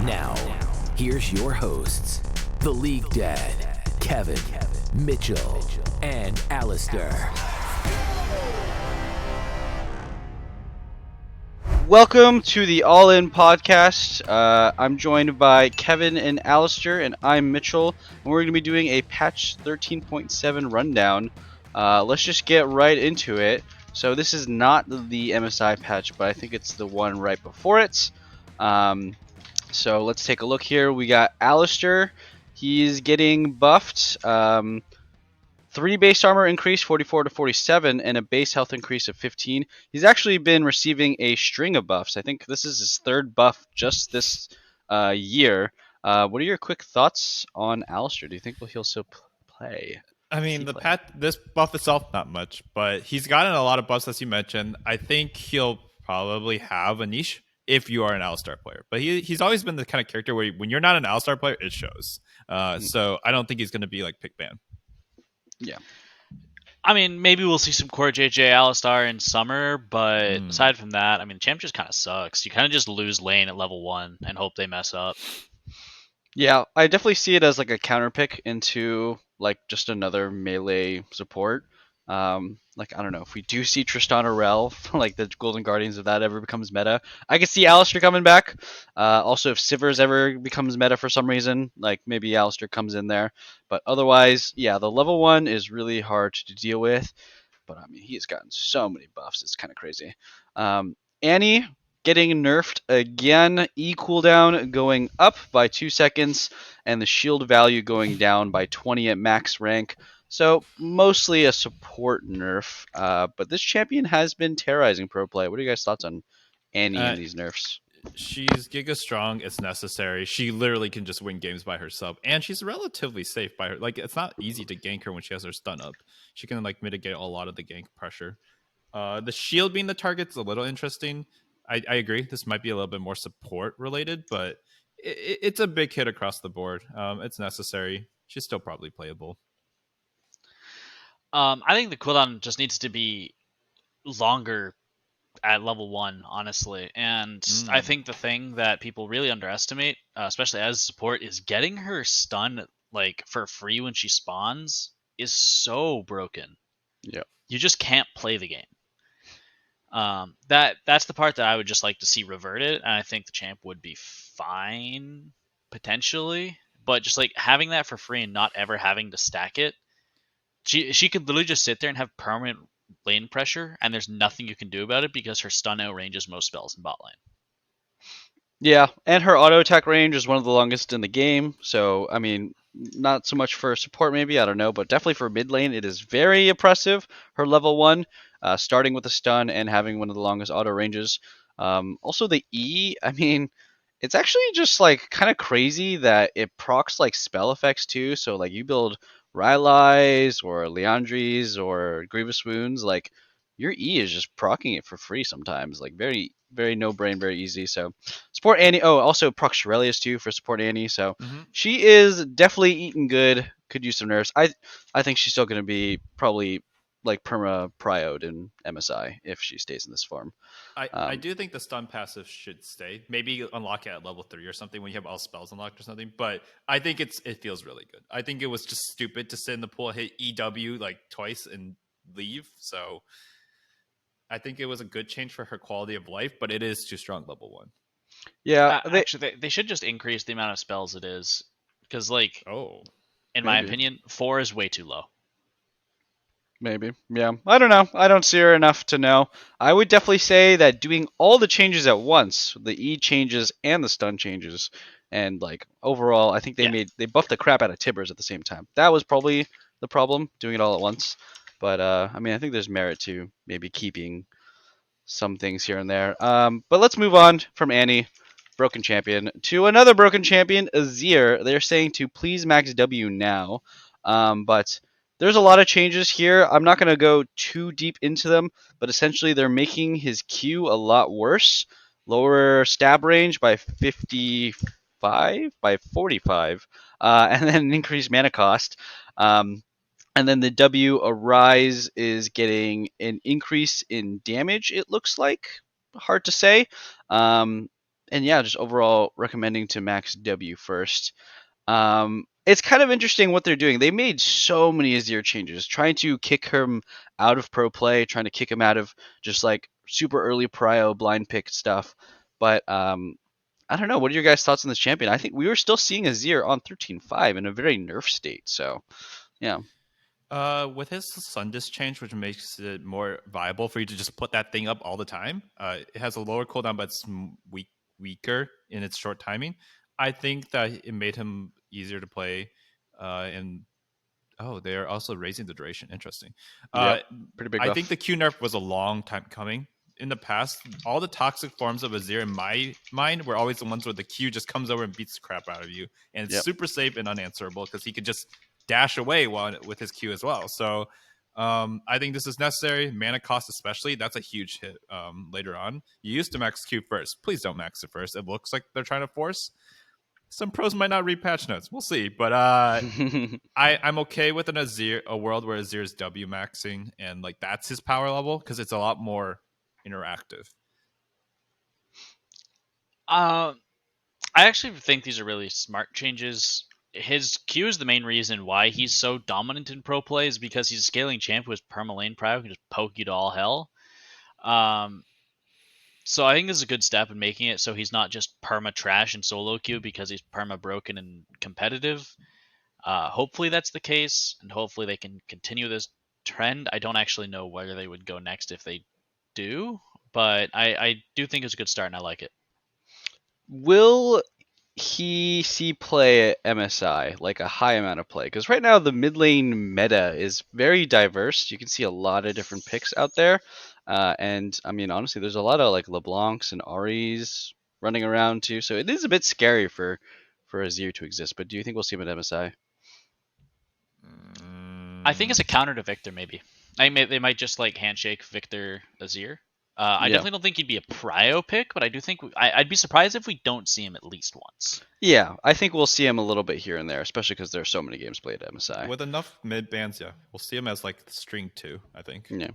Now, here's your hosts, the League Dad, Kevin, Mitchell, and Alistair. Welcome to the All In Podcast. I'm joined by Kevin and Alistair, and I'm Mitchell, and we're going to be doing a patch 13.7 rundown. Let's just get right into it. So this is not the MSI patch, but I think it's the one right before it. So let's take a look here. We got Alistair. He's getting buffed. 3 base armor increase, 44 to 47, and a base health increase of 15. He's actually been receiving a string of buffs. I think this is his third buff just this year. What are your quick thoughts on Alistair? Do you think he'll still play? I mean, this buff itself, not much, but he's gotten a lot of buffs, as you mentioned. I think he'll probably have a niche if you are an Alistar player. But he's always been the kind of character where when you're not an Alistar player, it shows. So I don't think he's going to be like pick ban. Yeah. I mean, maybe we'll see some core JJ Alistar in summer, but aside from that, I mean, the champ just kind of sucks. You kind of just lose lane at level 1 and hope they mess up. Yeah, I definitely see it as like a counter pick into like just another melee support. Like I don't know if we do see Tristan or Rel, like the Golden Guardians, if that ever becomes meta, I could see Alistair coming back. Also, if Sivers ever becomes meta for some reason, like maybe Alistair comes in there. But otherwise, yeah, the level 1 is really hard to deal with. But I mean, he's gotten so many buffs, it's kind of crazy. Annie getting nerfed again. E cooldown going up by 2 seconds, and the shield value going down by 20 at max rank. So mostly a support nerf, but this champion has been terrorizing pro play. What are you guys' thoughts on Annie and these nerfs? She's Giga strong. It's necessary. She literally can just win games by herself, and she's relatively safe by her. Like it's not easy to gank her when she has her stun up. She can like mitigate a lot of the gank pressure. The shield being the target's a little interesting. I agree. This might be a little bit more support related, but it's a big hit across the board. It's necessary. She's still probably playable. I think the cooldown just needs to be longer at level 1, honestly. And I think the thing that people really underestimate, especially as support, is getting her stun like for free when she spawns is so broken. Yeah. You just can't play the game. That's the part that I would just like to see reverted, and I think the champ would be fine potentially. But just like having that for free and not ever having to stack it, she could literally just sit there and have permanent lane pressure, and there's nothing you can do about it because her stun outranges most spells in bot lane. Yeah, and her auto attack range is one of the longest in the game. So I mean, not so much for support, maybe I don't know, but definitely for mid lane, it is very oppressive. Her level 1, starting with a stun and having one of the longest auto ranges. Also the E, I mean, it's actually just like kind of crazy that it procs like spell effects too. So like you build Rylai's or Liandry's or Grievous Wounds, like your E is just procking it for free sometimes. Like very, very no brain, very easy. So support Annie. Oh, also proc Shurelius too for support Annie. So she is definitely eating good. Could use some nerfs. I think she's still going to be probably like perma prioed in MSI if she stays in this form. I do think the stun passive should stay. Maybe unlock it at level 3 or something when you have all spells unlocked or something. But I think it feels really good. I think it was just stupid to sit in the pool, hit EW like twice and leave. So I think it was a good change for her quality of life, but it is too strong level 1. Yeah, Actually, they should just increase the amount of spells it is, because like, in my opinion, 4 is way too low. Maybe. Yeah. I don't know. I don't see her enough to know. I would definitely say that doing all the changes at once, the E changes and the stun changes, and like overall, I think they buffed the crap out of Tibbers at the same time. That was probably the problem, doing it all at once. But I mean, I think there's merit to maybe keeping some things here and there. But let's move on from Annie, broken champion, to another broken champion, Azir. They're saying to please max W now. But there's a lot of changes here. I'm not going to go too deep into them, but essentially they're making his Q a lot worse. Lower stab range by 55, by 45, and then an increased mana cost. And then the W Arise is getting an increase in damage, it looks like. Hard to say. and yeah, just overall recommending to max W first. It's kind of interesting what they're doing. They made so many Azir changes, trying to kick him out of pro play, trying to kick him out of just like super early prio blind pick stuff. But I don't know. What are your guys' thoughts on this champion? I think we were still seeing Azir on 13.5 in a very nerf state. So yeah. With his Sundis change, which makes it more viable for you to just put that thing up all the time. It has a lower cooldown, but it's weaker in its short timing. I think that it made him easier to play. And they are also raising the duration. Interesting. Yep, pretty big I buff. think the Q nerf was a long time coming. In the past, all the toxic forms of Azir in my mind were always the ones where the Q just comes over and beats the crap out of you, and it's Yep. super safe and unanswerable because he could just dash away with his Q as well. So I think this is necessary. Mana cost especially, that's a huge hit later on. You used to max Q first. Please don't max it first. It looks like they're trying to force. Some pros might not read patch notes. We'll see. But I'm okay with a world where Azir is W maxing and like that's his power level because it's a lot more interactive. I actually think these are really smart changes. His Q is the main reason why he's so dominant in pro play is because he's a scaling champ who has permalane prio, who can just poke you to all hell. So I think this is a good step in making it so he's not just perma trash in solo queue because he's perma broken and competitive. Hopefully that's the case, and hopefully they can continue this trend. I don't actually know where they would go next if they do, but I do think it's a good start and I like it. Will he see play at MSI, like a high amount of play? Because right now the mid lane meta is very diverse. You can see a lot of different picks out there. And I mean, honestly, there's a lot of like LeBlancs and Aries running around too. So it is a bit scary for Azir to exist. But do you think we'll see him at MSI? I think it's a counter to Victor, maybe. They might just like handshake Victor Azir. I Yeah. definitely don't think he'd be a prio pick, but I do think I'd be surprised if we don't see him at least once. Yeah, I think we'll see him a little bit here and there, especially because there's so many games played at MSI. With enough mid bans, yeah, we'll see him as like string 2, I think. Yeah.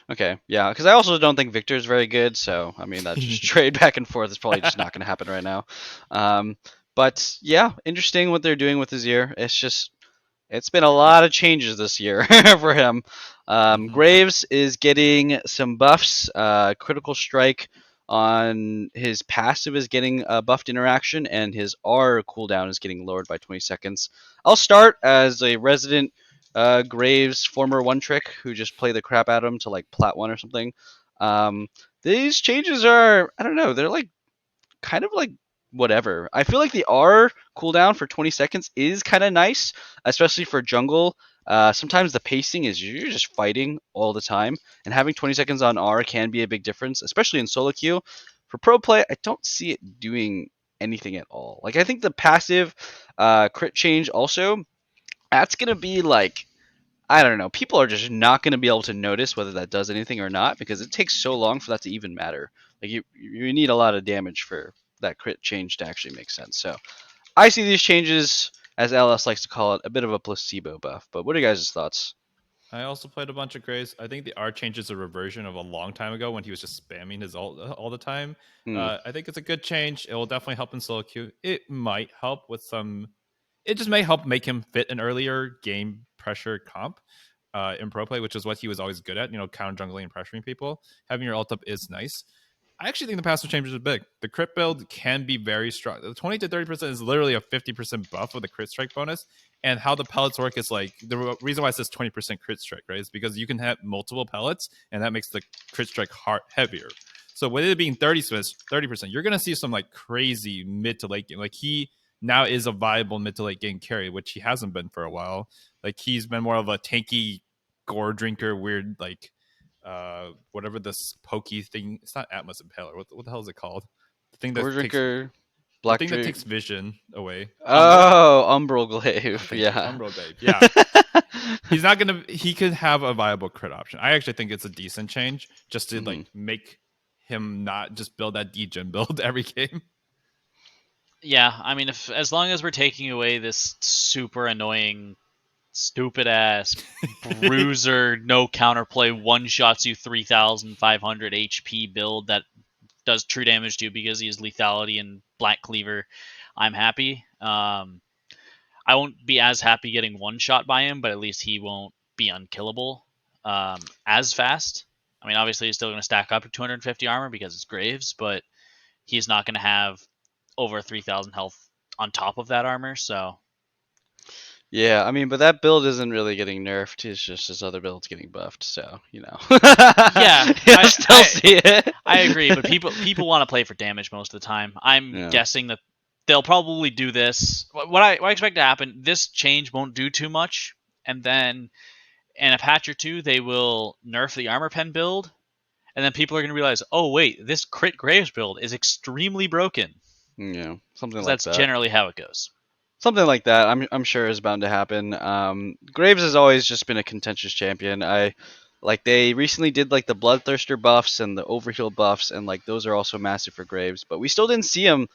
Okay. Yeah, because I also don't think Victor's very good. So I mean, that just trade back and forth is probably just not going to happen right now. But yeah, interesting what they're doing with Azir. It's been a lot of changes this year for him. Graves is getting some buffs. Critical Strike on his passive is getting a buffed interaction, and his R cooldown is getting lowered by 20 seconds. I'll start as a resident Graves former one trick who just play the crap out of him to like plat 1 or something. These changes are, I don't know, they're like kind of like whatever. I feel like the R cooldown for 20 seconds is kind of nice, especially for jungle. Sometimes the pacing is you're just fighting all the time, and having 20 seconds on R can be a big difference, especially in solo queue. For pro play, I don't see it doing anything at all. Like I think the passive crit change also, that's gonna be like, I don't know. People are just not going to be able to notice whether that does anything or not because it takes so long for that to even matter. Like you need a lot of damage for that crit change to actually make sense. So I see these changes, as LS likes to call it, a bit of a placebo buff. But what are you guys' thoughts? I also played a bunch of Graves. I think the R change is a reversion of a long time ago when he was just spamming his ult all the time. I think it's a good change. It will definitely help in solo queue. It might help with some. It just may help make him fit an earlier game pressure comp in pro play, which is what he was always good at. Counter jungling and pressuring people. Having your ult up is nice. I actually think the passive changes are big. The crit build can be very strong. The 20 to 30% is literally a 50% buff with a crit strike bonus. And how the pellets work is like the reason why it says 20% crit strike, right? Is because you can have multiple pellets, and that makes the crit strike heavier. So with it being 30%, you're gonna see some like crazy mid to late game. Like he now is a viable mid to late game carry, which he hasn't been for a while. Like he's been more of a tanky gore drinker, weird like whatever this pokey thing. It's not Atlas Impaler. What the hell is it called? The thing that Gore Drinker, the thing that takes vision away. Oh, Umbral Glaive. Yeah. Umbral Glaive. Yeah. He's not gonna. He could have a viable crit option. I actually think it's a decent change, just to like make him not just build that degen build every game. Yeah, I mean, as long as we're taking away this super annoying, stupid ass bruiser, no counterplay, one shots you 3,500 HP build that does true damage to because he has lethality and Black Cleaver, I'm happy. I won't be as happy getting one shot by him, but at least he won't be unkillable as fast. I mean, obviously he's still going to stack up to 250 armor because it's Graves, but he's not going to have over 3,000 health on top of that armor. So Yeah, I mean, but that build isn't really getting nerfed. It's just his other build's getting buffed. So Yeah, I still see it. I agree, but people want to play for damage most of the time. I'm guessing that they'll probably do this. What I expect to happen, this change won't do too much, and then in a patch or two, they will nerf the armor pen build, and then people are going to realize, oh wait, this crit Graves build is extremely broken. Yeah, something 'Cause like that's that. generally how it goes. Something like that. I'm sure is bound to happen. Graves has always just been a contentious champion. They recently did like the Bloodthirster buffs and the Overheal buffs, and like those are also massive for Graves. But we still didn't see him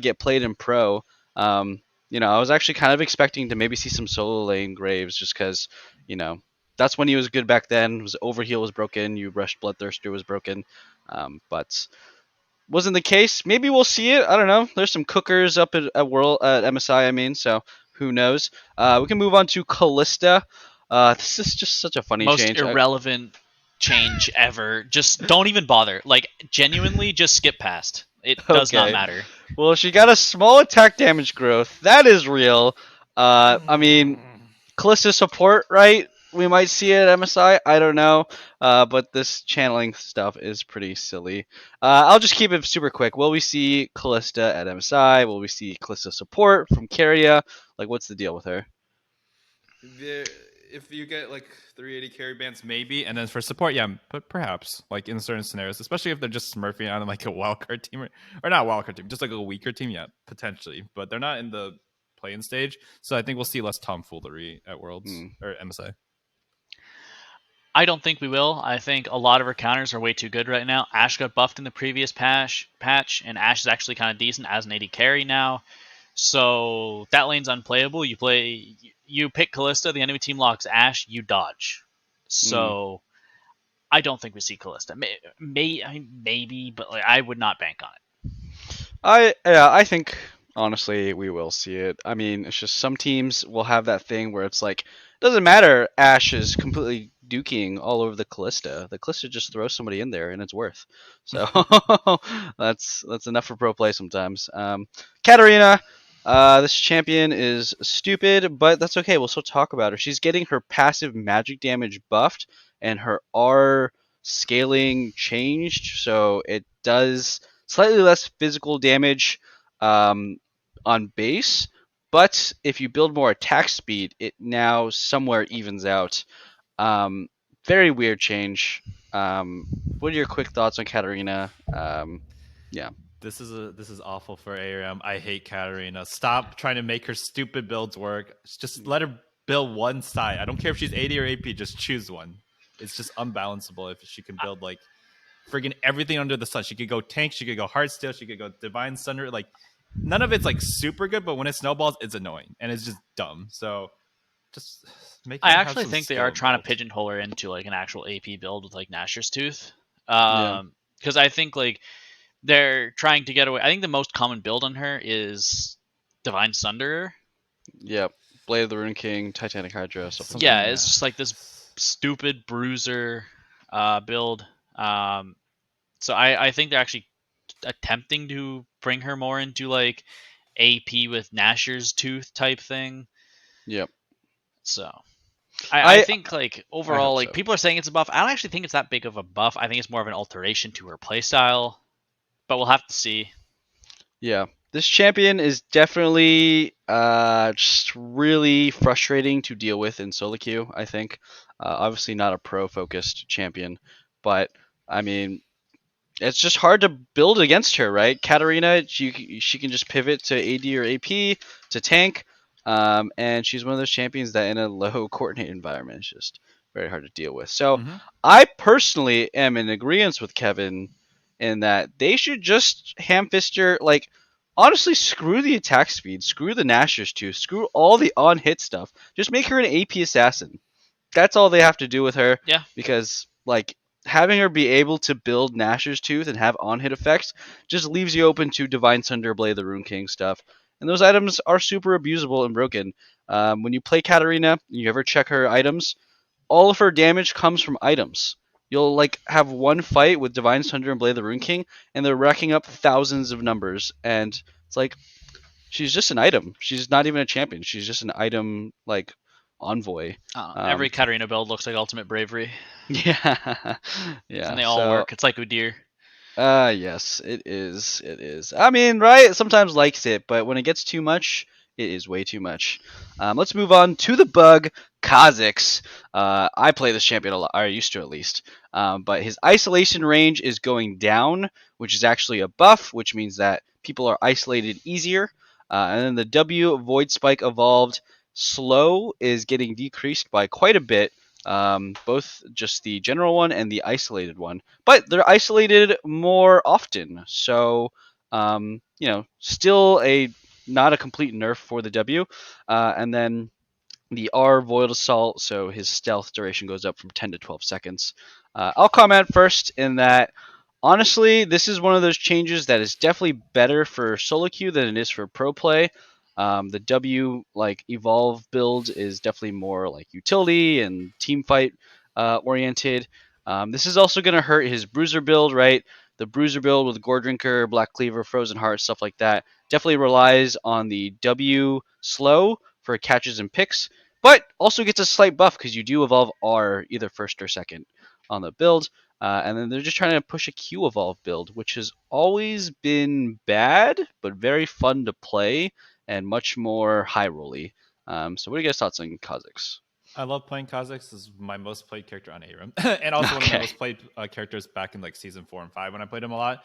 get played in pro. I was actually kind of expecting to maybe see some solo lane Graves, just because that's when he was good back then. Was Overheal was broken, you rushed Bloodthirster was broken, but wasn't the case. Maybe we'll see it. I don't know. There's some cookers up at World at MSI. I mean, so who knows? We can move on to Callista. This is just such a funny Most change. irrelevant change ever. Just don't even bother. Like, genuinely, just skip past. It does not Okay. matter. Well, she got a small attack damage growth. That is real. I mean, Callista support, right? We might see it at MSI. I don't know. But this channeling stuff is pretty silly. I'll just keep it super quick. Will we see Callista at MSI? Will we see Callista support from Keria? Like, what's the deal with her? If you get like 380 carry bands, maybe, and then for support, yeah, but perhaps like in certain scenarios, especially if they're just smurfing on like a wildcard team or not wildcard team, just like a weaker team, yeah, potentially. But they're not in the play-in stage, so I think we'll see less tomfoolery at Worlds or MSI. I don't think we will. I think a lot of her counters are way too good right now. Ashe got buffed in the previous patch, and Ashe is actually kind of decent as an AD carry now. So that lane's unplayable. You pick Callista, the enemy team locks Ashe, you dodge. So I don't think we see Callista. Maybe, but like, I would not bank on it. I think honestly we will see it. I mean, it's just some teams will have that thing where it's like, doesn't matter. Ashe is completely duking all over the Callista. The Callista just throws somebody in there and it's worth. So that's enough for pro play sometimes. Katarina, this champion is stupid, but that's okay. We'll still talk about her. She's getting her passive magic damage buffed and her R scaling changed, so it does slightly less physical damage on base. But if you build more attack speed, it now somewhere evens out. Very weird change. What are your quick thoughts on Katarina? Yeah. This is awful for ARM. I hate Katarina. Stop trying to make her stupid builds work. Just let her build one side. I don't care if she's AD or AP. Just choose one. It's just unbalanceable if she can build like friggin' everything under the sun. She could go tank. She could go Heartsteel. She could go Divine Sunder. Like none of it's like super good, but when it snowballs, it's annoying and it's just dumb. So just make. I actually think they are trying to pigeonhole her into like an actual AP build with like Nashor's Tooth. Because I think like they're trying to get away. I think the most common build on her is Divine Sunderer. Yep. Blade of the Rune King, Titanic Hydra, stuff like Yeah, it's just like this stupid bruiser build. So I think they're actually attempting to bring her more into like AP with Nashor's Tooth type thing. Yep. So I think like overall, like so. people are saying it's a buff. I don't actually think it's that big of a buff. I think it's more of an alteration to her playstyle. But we'll have to see. Yeah. This champion is definitely just really frustrating to deal with in solo queue, I think. Obviously not a pro-focused champion, but I mean, it's just hard to build against her, right? Katarina, she can just pivot to AD or AP, to tank, and she's one of those champions that in a low coordinate environment is just very hard to deal with. So I personally am in agreement with Kevin in that they should just ham-fist her, like, honestly, screw the attack speed, screw the Nashor's Tooth, screw all the on-hit stuff. Just make her an AP assassin. That's all they have to do with her. Yeah. Because, like, having her be able to build Nashor's Tooth and have on-hit effects just leaves you open to Divine Sunderblade, the Rune King stuff. And those items are super abusable and broken. When you play Katarina, you ever check her items, all of her damage comes from items. You'll like have one fight with Divine Sunder and Blade the Rune King, and they're racking up thousands of numbers, and it's like she's just an item. She's not even a champion. She's just an item like envoy. Every Katarina build looks like Ultimate Bravery, Yeah, yeah. and they all work. It's like Udyr. Yes, it is. It is. I mean, right? Sometimes likes it, but when it gets too much, it is way too much. Let's move on to the bug, Kha'Zix. I play this champion a lot, or I used to at least. But his isolation range is going down, which is actually a buff, which means that people are isolated easier. And then the W Void Spike evolved. Slow is getting decreased by quite a bit. Both just the general one and the isolated one, but they're isolated more often. So, still not a complete nerf for the W. And then the R Void Assault, so his stealth duration goes up from 10 to 12 seconds. I'll comment first in that, honestly, this is one of those changes that is definitely better for solo queue than it is for pro play. The W evolve build is definitely more like utility and team fight oriented. This is also going to hurt his bruiser build, right? The bruiser build with Gore Drinker, Black Cleaver, Frozen Heart, stuff like that definitely relies on the W slow for catches and picks, but also gets a slight buff because you do evolve R either first or second on the build. And then they're just trying to push a Q evolve build, which has always been bad, but very fun to play and much more high rolly. So what are you guys' thoughts on Kha'Zix? I love playing Kha'Zix. This is my most played character on Aram, and also one of my most played characters back in like season 4 and 5 when I played him a lot.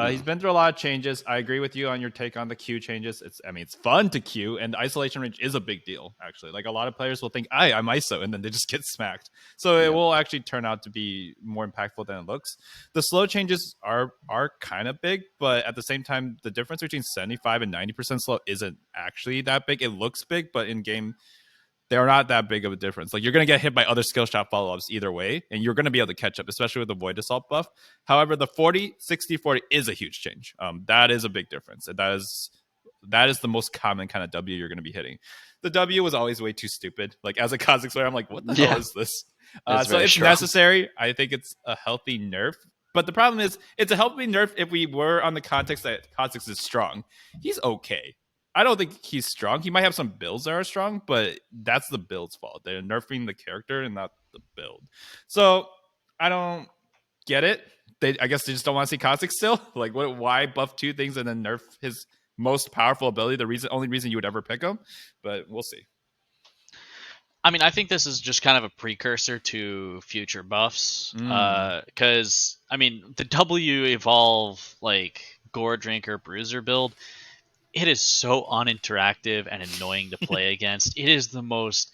He's been through a lot of changes. I agree with you on your take on the Q changes. It's fun to Q, and the isolation range is a big deal, actually. Like a lot of players will think, I'm ISO, and then they just get smacked. So it will actually turn out to be more impactful than it looks. The slow changes are kind of big, but at the same time, the difference between 75 and 90% slow isn't actually that big. It looks big, but in game, they're not that big of a difference. Like you're going to get hit by other skill shot follow-ups either way, and you're going to be able to catch up, especially with the Void Assault buff. However, the 40, 60, 40 is a huge change. That is a big difference. And that is the most common kind of W you're going to be hitting. The W was always way too stupid. Like as a Kha'Zix player, I'm like, what the hell is this? So it's necessary. I think it's a healthy nerf. But the problem is, it's a healthy nerf if we were on the context that Kha'Zix is strong. He's okay. I don't think he's strong. He might have some builds that are strong, but that's the build's fault. They're nerfing the character and not the build. So I don't get it. I guess they just don't want to see Kha'Zix still. Like, why buff two things and then nerf his most powerful ability? Only reason you would ever pick him, but we'll see. I mean, I think this is just kind of a precursor to future buffs. Because, I mean, the W evolve, like, Gore Drinker Bruiser build, it is so uninteractive and annoying to play against. It is the most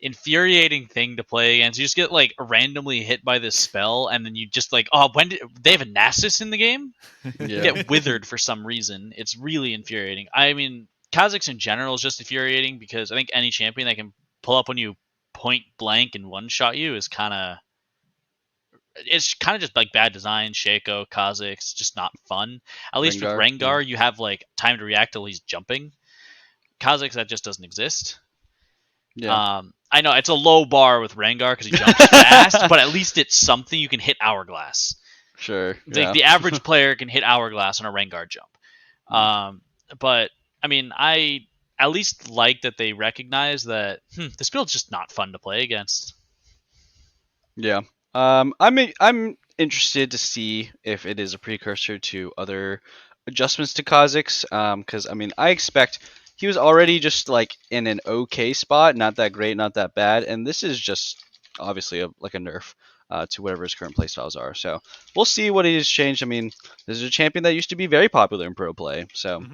infuriating thing to play against. You just get, like, randomly hit by this spell, and then you just, like, they have a Nasus in the game? Yeah. You get withered for some reason. It's really infuriating. I mean, Kha'Zix in general is just infuriating because I think any champion that can pull up when you point blank and one-shot you is kind of just like bad design. Shaco, Kha'Zix, just not fun. At least with Rengar, you have like time to react till he's jumping. Kha'Zix, that just doesn't exist. Yeah. I know it's a low bar with Rengar because he jumps fast, but at least it's something you can hit Hourglass. Sure. Like the average player can hit Hourglass on a Rengar jump. But I mean, I at least like that they recognize that this build's just not fun to play against. Yeah. I'm interested to see if it is a precursor to other adjustments to Kha'Zix. Because I mean, I expect he was already just like in an okay spot, not that great, not that bad, and this is just obviously like a nerf to whatever his current playstyles are. So we'll see what he has changed. I mean, this is a champion that used to be very popular in pro play. So,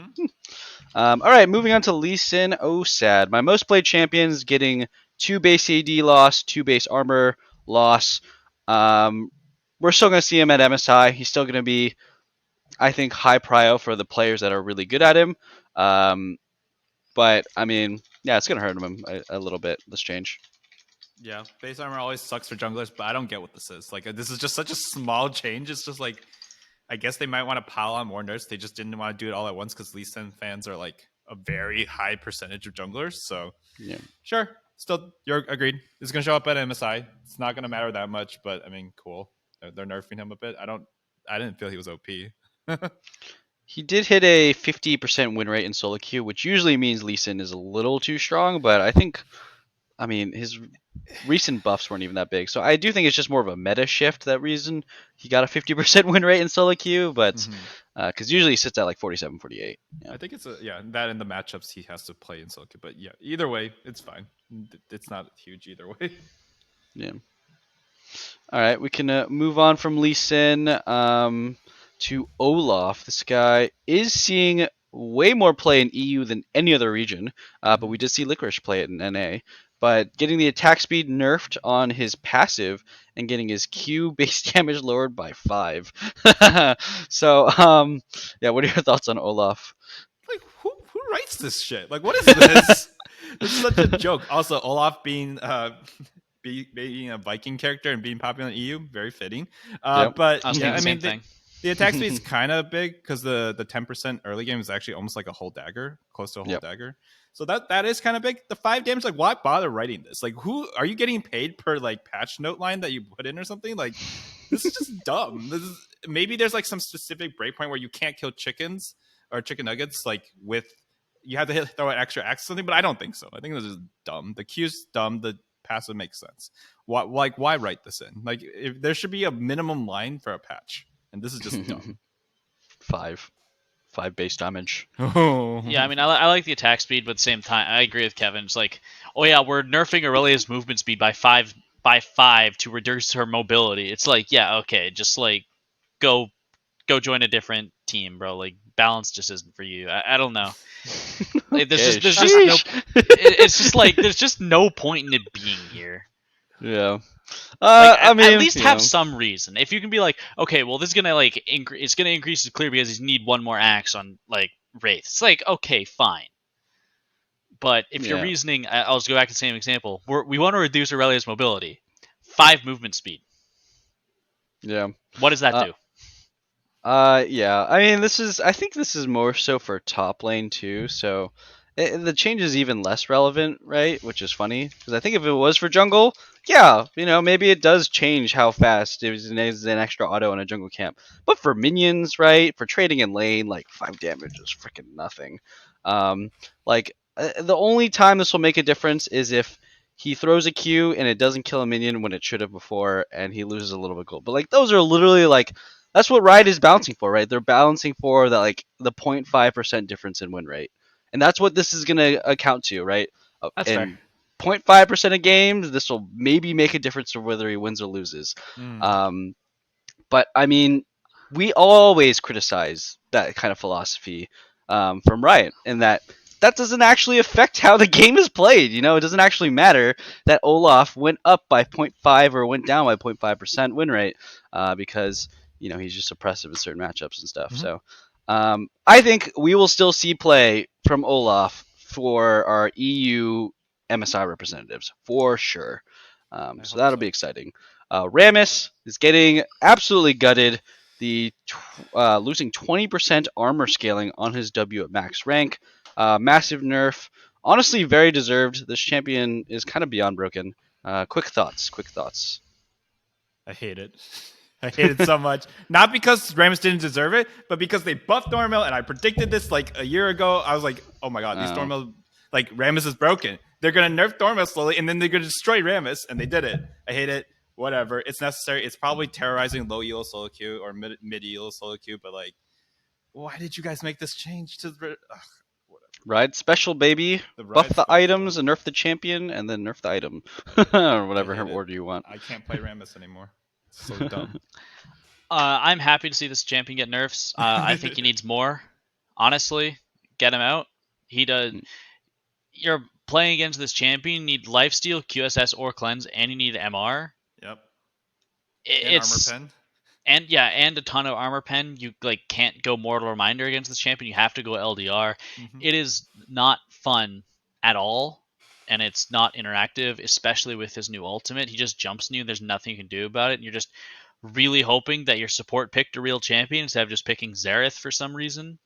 all right, moving on to Lee Sin. Oh, sad. My most played champions getting 2 base AD loss, 2 base armor loss. We're still going to see him at MSI. He's still going to be, I think, high prio for the players that are really good at him. But, I mean, yeah, it's going to hurt him a little bit, this change. Yeah, base armor always sucks for junglers, but I don't get what this is. Like, this is just such a small change. It's just like, I guess they might want to pile on more nerfs. They just didn't want to do it all at once because Lee Sin fans are like a very high percentage of junglers. So, Yeah. sure, still, you're agreed. It's gonna show up at MSI. It's not gonna matter that much, but I mean, cool. They're nerfing him a bit. I didn't feel he was OP. He did hit a 50% win rate in solo queue, which usually means Lee Sin is a little too strong, but I mean, his recent buffs weren't even that big. So I do think it's just more of a meta shift that reason he got a 50% win rate in solo queue, but Mhm. because usually he sits at like 47, 48. Yeah. I think it's that in the matchups he has to play in solo queue. But yeah, either way, it's fine. It's not huge either way. Yeah. All right, we can move on from Lee Sin to Olaf. This guy is seeing way more play in EU than any other region, but we did see Licorice play it in NA. But getting the attack speed nerfed on his passive and getting his Q base damage lowered by 5. So, yeah, what are your thoughts on Olaf? Like, who writes this shit? Like, what is this? This is such a joke. Also, Olaf being being a Viking character and being popular in EU, very fitting. Yep. But I was yeah, thinking I the mean, same thing. the attack speed is kind of big because the 10% early game is actually almost like a whole dagger, close to a whole Yep. dagger. So that is kind of big. The 5 damage, like, why bother writing this? Like, who are you getting paid per like patch note line that you put in or something? Like, this is just dumb. Maybe there's like some specific breakpoint where you can't kill chickens or chicken nuggets, like with you have to throw an extra axe or something, but I don't think so. I think this is dumb. The Q's dumb. The passive makes sense. Why write this in? Like, if there should be a minimum line for a patch, and this is just dumb. 5 base damage. Yeah, I mean, I like the attack speed, but at the same time, I agree with Kevin. It's like, oh yeah, we're nerfing Aurelia's movement speed by five to reduce her mobility. It's like, yeah, okay, just like go join a different team, bro. Like balance just isn't for you. I don't know. Like, there's just no. It's just like there's just no point in it being here. Yeah. Like, I mean, at least you have know. some reason. If you can be like, okay, well, this is gonna like it's gonna increase his clear because you need one more axe on like Wraith. It's like, okay, fine. But if you're Yeah. reasoning, I'll just go back to the same example. We want to reduce Aurelia's mobility, 5 movement speed. Yeah. What does that do? Yeah. I mean, I think this is more so for top lane too. So the change is even less relevant, right? Which is funny because I think if it was for jungle, yeah, maybe it does change how fast it was an extra auto in a jungle camp. But for minions, right? For trading in lane, like 5 damage is freaking nothing. The only time this will make a difference is if he throws a Q and it doesn't kill a minion when it should have before, and he loses a little bit of gold. But like those are literally like that's what Riot is balancing for, right? They're balancing for the 0.5% difference in win rate, and that's what this is gonna account to, right? That's in fair. 0.5% of games, this will maybe make a difference to whether he wins or loses. But I mean, we always criticize that kind of philosophy from Riot, in that doesn't actually affect how the game is played. It doesn't actually matter that Olaf went up by 0.5 or went down by 0.5% win rate because he's just oppressive in certain matchups and stuff. Mhm. So I think we will still see play from Olaf for our EU MSI representatives for sure. So hope that'll so. be exciting. Rammus is getting absolutely gutted. Losing 20% armor scaling on his W at max rank. Massive nerf. Honestly, very deserved. This champion is kind of beyond broken. Quick thoughts. I hate it. I hate it so much. Not because Rammus didn't deserve it, but because they buffed Thornmill, and I predicted this like a year ago. I was like, oh my god, these Thornmill, like Rammus is broken. They're gonna nerf Thornmill slowly, and then they're gonna destroy Rammus, and they did it. I hate it. Whatever. It's necessary. It's probably terrorizing low elo solo queue or mid elo solo queue, but like, why did you guys make this change to the? Ride special, baby. Buff the items and nerf the champion, and then nerf the item, or whatever order you want. I can't play Rammus anymore. It's so dumb. I'm happy to see this champion get nerfs. I think he needs more. Honestly, get him out. He does. You're playing against this champion. You need lifesteal, QSS, or cleanse, and you need MR. Yep. It's armor pen. And a ton of armor pen. You can't go Mortal Reminder against this champion. You have to go LDR. Mhm. It is not fun at all. and it's not interactive, especially with his new ultimate. He just jumps on you. There's nothing you can do about it. And you're just really hoping that your support picked a real champion instead of just picking Xerath for some reason.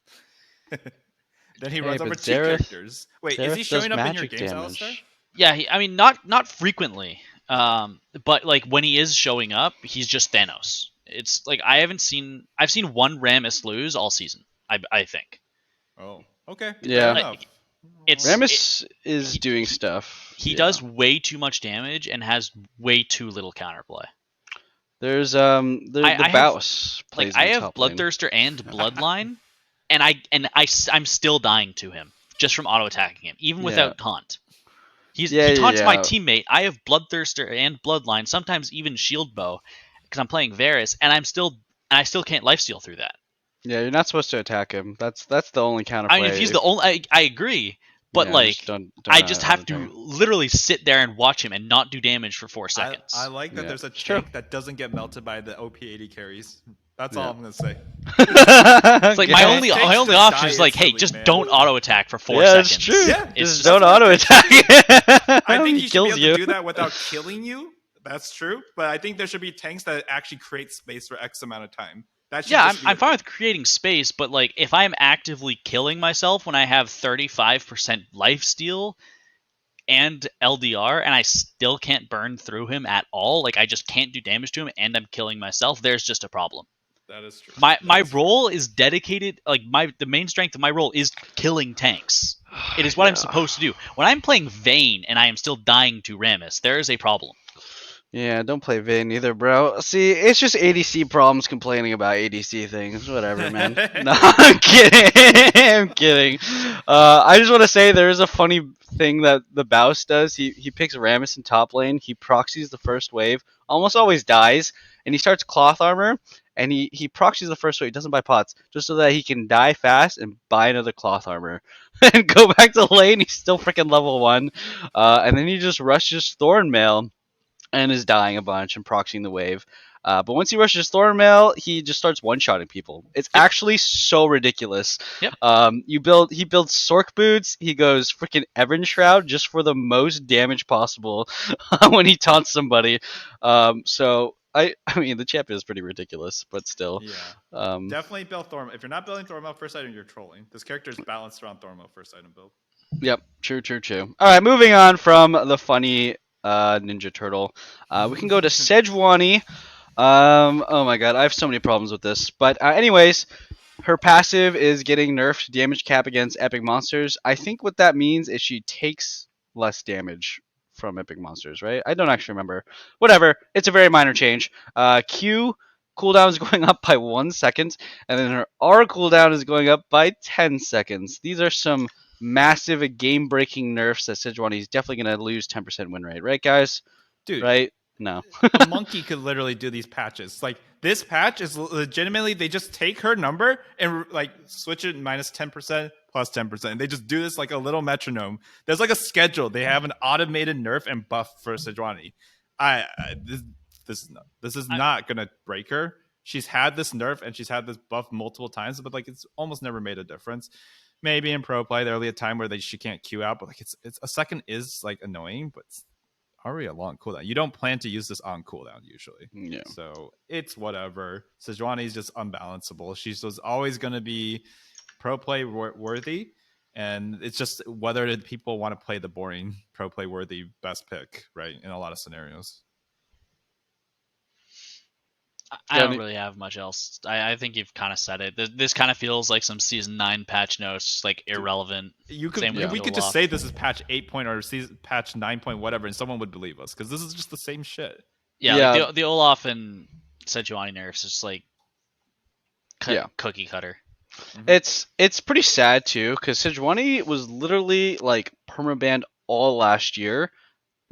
Then he Hey, runs over but two Xerath- characters. Wait, is he Xerath does showing up in your magic games, Alistair? damage. Yeah, I mean, not frequently. But like when he is showing up, he's just Thanos. It's like I've seen one Rammus lose all season. I think Oh, okay. Yeah. Fair enough. it's Rammus is he- doing he- stuff. he yeah. does way too much damage and has way too little counterplay. There's I the have- Baus plays Like I in have top lane. Bloodthirster and Bloodline, and I'm still dying to him just from auto attacking him, even without taunt. He taunts my yeah. teammate. I have Bloodthirster and Bloodline, sometimes even Shield Bow, because I'm playing Varus, and I still can't lifesteal through that. Yeah, you're not supposed to attack him. That's the only counterplay. I mean, if he's the only, I agree, but yeah, like don't I just have auto-attack to him. literally sit there and watch him and not do damage for 4 seconds. I like that Yeah. there's a It's true. tank that doesn't get melted by the OP80 carries. That's Yeah. all I'm gonna say. It's like my Yeah. only Tanks option just is die like, hey, instantly, just man. don't auto attack for 4 Yeah, seconds. it's true. Yeah, It's Just just- don't auto attack. I think he you should kills be able to you. do that without killing you. That's true, but I think there should be tanks that actually create space for X amount of time. That should Yeah, just be I'm a fine thing. with creating space, but like if I'm actively killing myself when I have 35% lifesteal and LDR and I still can't burn through him at all, like I just can't do damage to him and I'm killing myself, there's just a problem. That is true. My That is true. role is dedicated, like the main strength of my role is killing tanks. It is what I'm Yeah. supposed to do. When I'm playing Vayne and I am still dying to Rammus, there is a problem. Yeah, don't play Vayne either, bro. See, it's just ADC problems complaining about ADC things. Whatever, man. No, I'm kidding. I'm kidding. I just want to say there is a funny thing that the Baus does. He picks Rammus in top lane. He proxies the first wave, almost always dies, and he starts cloth armor. And he proxies the first wave. He doesn't buy pots, just so that he can die fast and buy another cloth armor, and go back to lane. He's still freaking level 1, and then he just rushes Thornmail and is dying a bunch and proxying the wave. But once he rushes Thornmail, he just starts one-shotting people. It's actually so ridiculous. Yep. He builds Sork boots. He goes freaking Evern Shroud just for the most damage possible when he taunts somebody. So I mean the champion is pretty ridiculous, but still. Yeah, Um, definitely build Thornmail. If you're not building Thornmail first item, you're trolling. This character is balanced around Thornmail first item build. Yep, true. All right, moving on from the funny Ninja Turtle, we can go to Sejuani. Oh my god, I have so many problems with this. But anyways, her passive is getting nerfed damage cap against epic monsters. I think what that means is she takes less damage from epic monsters, right? I don't actually remember. Whatever, it's a very minor change. Q cooldown is going up by 1 second, and then her R cooldown is going up by 10 seconds. These are some massive game-breaking nerfs that Sejuani is definitely going to lose 10% win rate, right, guys? Dude, Right? No. a monkey could literally do these patches. Like this patch is legitimately they just take her number and like switch it minus 10% plus 10%. They just do this like a little metronome. There's like a schedule. They have an automated nerf and buff for Sejuani. This is not gonna break her. She's had this nerf and she's had this buff multiple times, but like it's almost never made a difference. Maybe in pro play there'll be a time where she can't queue out, but like it's a second is like annoying, but it's already a long cooldown. You don't plan to use this on cooldown usually. Yeah. So it's whatever. Sejuani is just unbalanceable. She's just always going to be pro play worthy. And it's just whether people want to play the boring pro play worthy best pick, right? In a lot of scenarios. I don't really have much else. I think you've kind of said it. This kind of feels like some season 9 patch notes, like irrelevant. You could Same with we could just Olaf. say this is patch 8 point or season patch 9 point whatever, and someone would believe us because this is just the same shit. Yeah, Yeah. Like the Olaf and Sejuani nerfs is just like Yeah. cookie cutter. It's pretty sad too, because Sejuani was literally like permabanned all last year.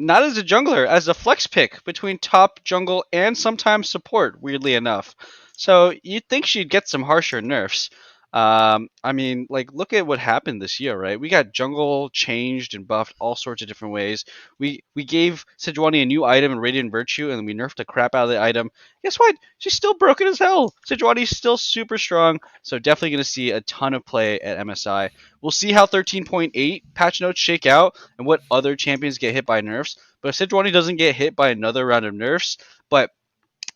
Not as a jungler, as a flex pick between top, jungle, and sometimes support, weirdly enough. So you'd think she'd get some harsher nerfs. I mean, like, look at what happened this year, right? We got jungle changed and buffed all sorts of different ways. We gave Sejuani a new item in Radiant Virtue, and we nerfed the crap out of the item. Guess what? She's still broken as hell. Sejuani's still super strong, so definitely going to see a ton of play at MSI. We'll see how 13.8 patch notes shake out and what other champions get hit by nerfs. But if Sejuani doesn't get hit by another round of nerfs, but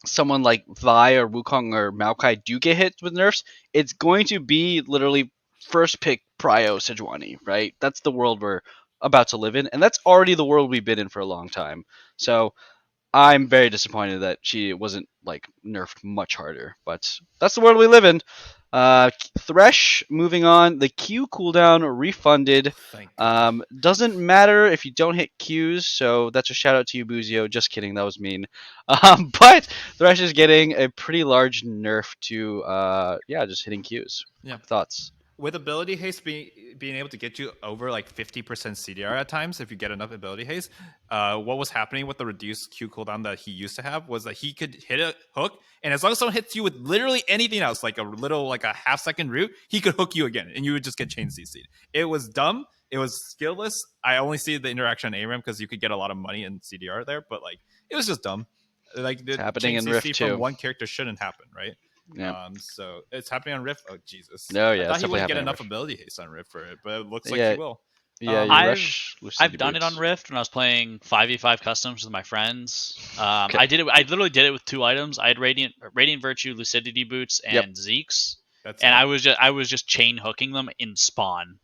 someone like Vi or Wukong or Maokai do get hit with nerfs, it's going to be literally first pick Prio Sejuani, right? That's the world we're about to live in, and that's already the world we've been in for a long time. So I'm very disappointed that she wasn't like nerfed much harder, but that's the world we live in. Thresh, moving on. The Q cooldown refunded. Thank God. Doesn't matter if you don't hit Qs, so that's a shout out to you, Buzio. Just kidding, that was mean. But Thresh is getting a pretty large nerf to, yeah, just hitting Qs. Yeah. Thoughts? With ability haste being able to get you over like 50% CDR at times if you get enough ability haste, what was happening with the reduced Q cooldown that he used to have was that he could hit a hook, and as long as someone hits you with literally anything else, like a half-second root, he could hook you again, and you would just get chain CC'd. It was dumb. It was skillless. I only see the interaction on ARAM because you could get a lot of money in CDR there, but like it was just dumb. Like the Happening chain in Rift CC too. from one character shouldn't happen, right? Yeah. So it's happening on Rift. Oh Jesus! No, yeah, I it's thought he definitely wouldn't get happening on enough Rift. ability haste on Rift for it, but it looks like Yeah. he will. Yeah, you I've rush Lucidity I've done it on Boots. Rift when I was playing 5v5 customs with my friends. Okay. I did it. I literally did it with 2 items. I had Radiant Virtue, Lucidity Boots, Yep. and Zeke's, That's and it. I was just chain hooking them in spawn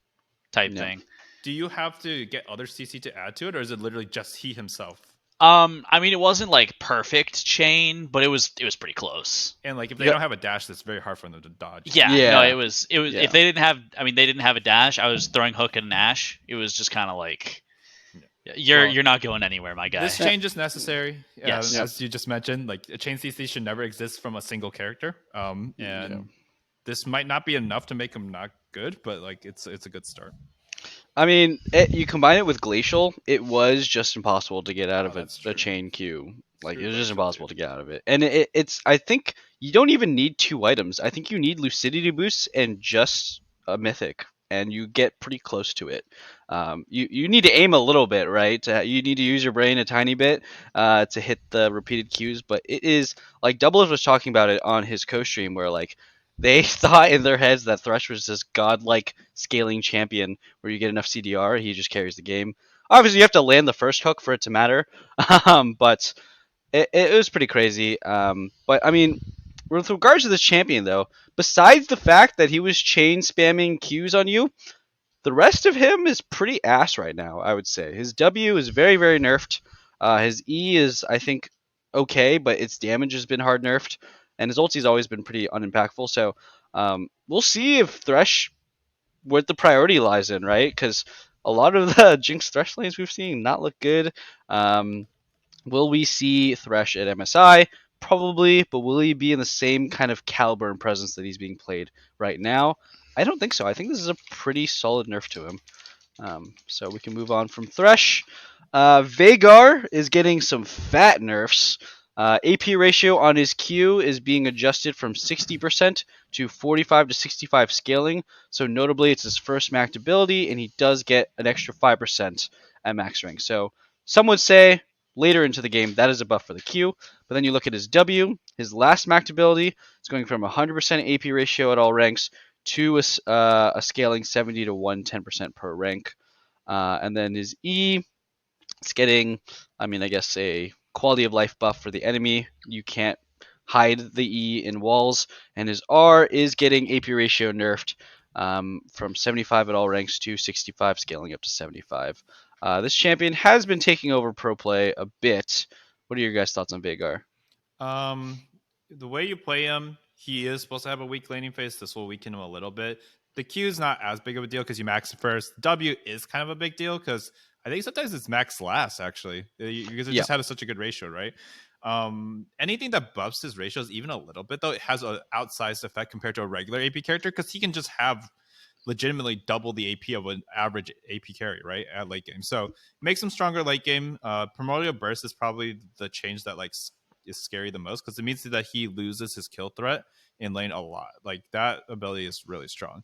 type Yeah. thing. Do you have to get other CC to add to it, or is it literally just he himself? I mean, it wasn't like perfect chain, but it was pretty close. And like if they Yeah. don't have a dash, that's very hard for them to dodge. Yeah, Yeah. no, it was Yeah. if they didn't have, I mean, they didn't have a dash. I was throwing hook and Nash. It was just kind of like, Well, you're not going anywhere, my guy. This change is necessary. Yes. As you just mentioned, like a chain CC should never exist from a single character. And Yeah. this might not be enough to make him not good, but like it's a good start. I mean, you combine it with Glacial, it was just impossible to get out Oh, of that's a true. chain queue. Like, Screw it was just Glacial, impossible dude. to get out of it. And it's, I think, you don't even need 2 items. I think you need Lucidity Boosts and just a Mythic, and you get pretty close to it. You need to aim a little bit, right? You need to use your brain a tiny bit to hit the repeated Qs, but it is, like, Doublers was talking about it on his co-stream, where, like, they thought in their heads that Thresh was this godlike scaling champion where you get enough CDR, he just carries the game. Obviously, you have to land the first hook for it to matter, but it was pretty crazy. But I mean, with regards to this champion, though, besides the fact that he was chain spamming Qs on you, the rest of him is pretty ass right now, I would say. His W is very, very nerfed. His E is, I think, okay, but its damage has been hard nerfed. And his ulti's always been pretty unimpactful. So we'll see if Thresh, what the priority lies in, right? Because a lot of the Jinx Thresh lanes we've seen not look good. Will we see Thresh at MSI? Probably, but will he be in the same kind of caliber and presence that he's being played right now? I don't think so. I think this is a pretty solid nerf to him. So we can move on from Thresh. Veigar is getting some fat nerfs. AP ratio on his Q is being adjusted from 60% to 45 to 65 scaling. So notably, it's his first maxed ability, and he does get an extra 5% at max rank. So some would say later into the game that is a buff for the Q. But then you look at his W, his last maxed ability is going from 100% AP ratio at all ranks to a scaling 70 to 110% per rank. And then his E, it's getting, I mean, I guess a quality of life buff for the enemy. You can't hide the E in walls. And his R is getting AP ratio nerfed from 75 at all ranks to 65, scaling up to 75. This champion has been taking over pro play a bit. What are your guys' thoughts on Veigar? The way you play him, he is supposed to have a weak laning phase. This will weaken him a little bit. The Q is not as big of a deal because you max it first. W is kind of a big deal because I think sometimes it's max last actually because it just had such a good ratio, right? Anything that buffs his ratios even a little bit though, it has an outsized effect compared to a regular AP character because he can just have legitimately double the AP of an average AP carry, right? At late game. So it makes him stronger late game. Primordial Burst is probably the change that like is scary the most because it means that he loses his kill threat in lane a lot. Like that ability is really strong.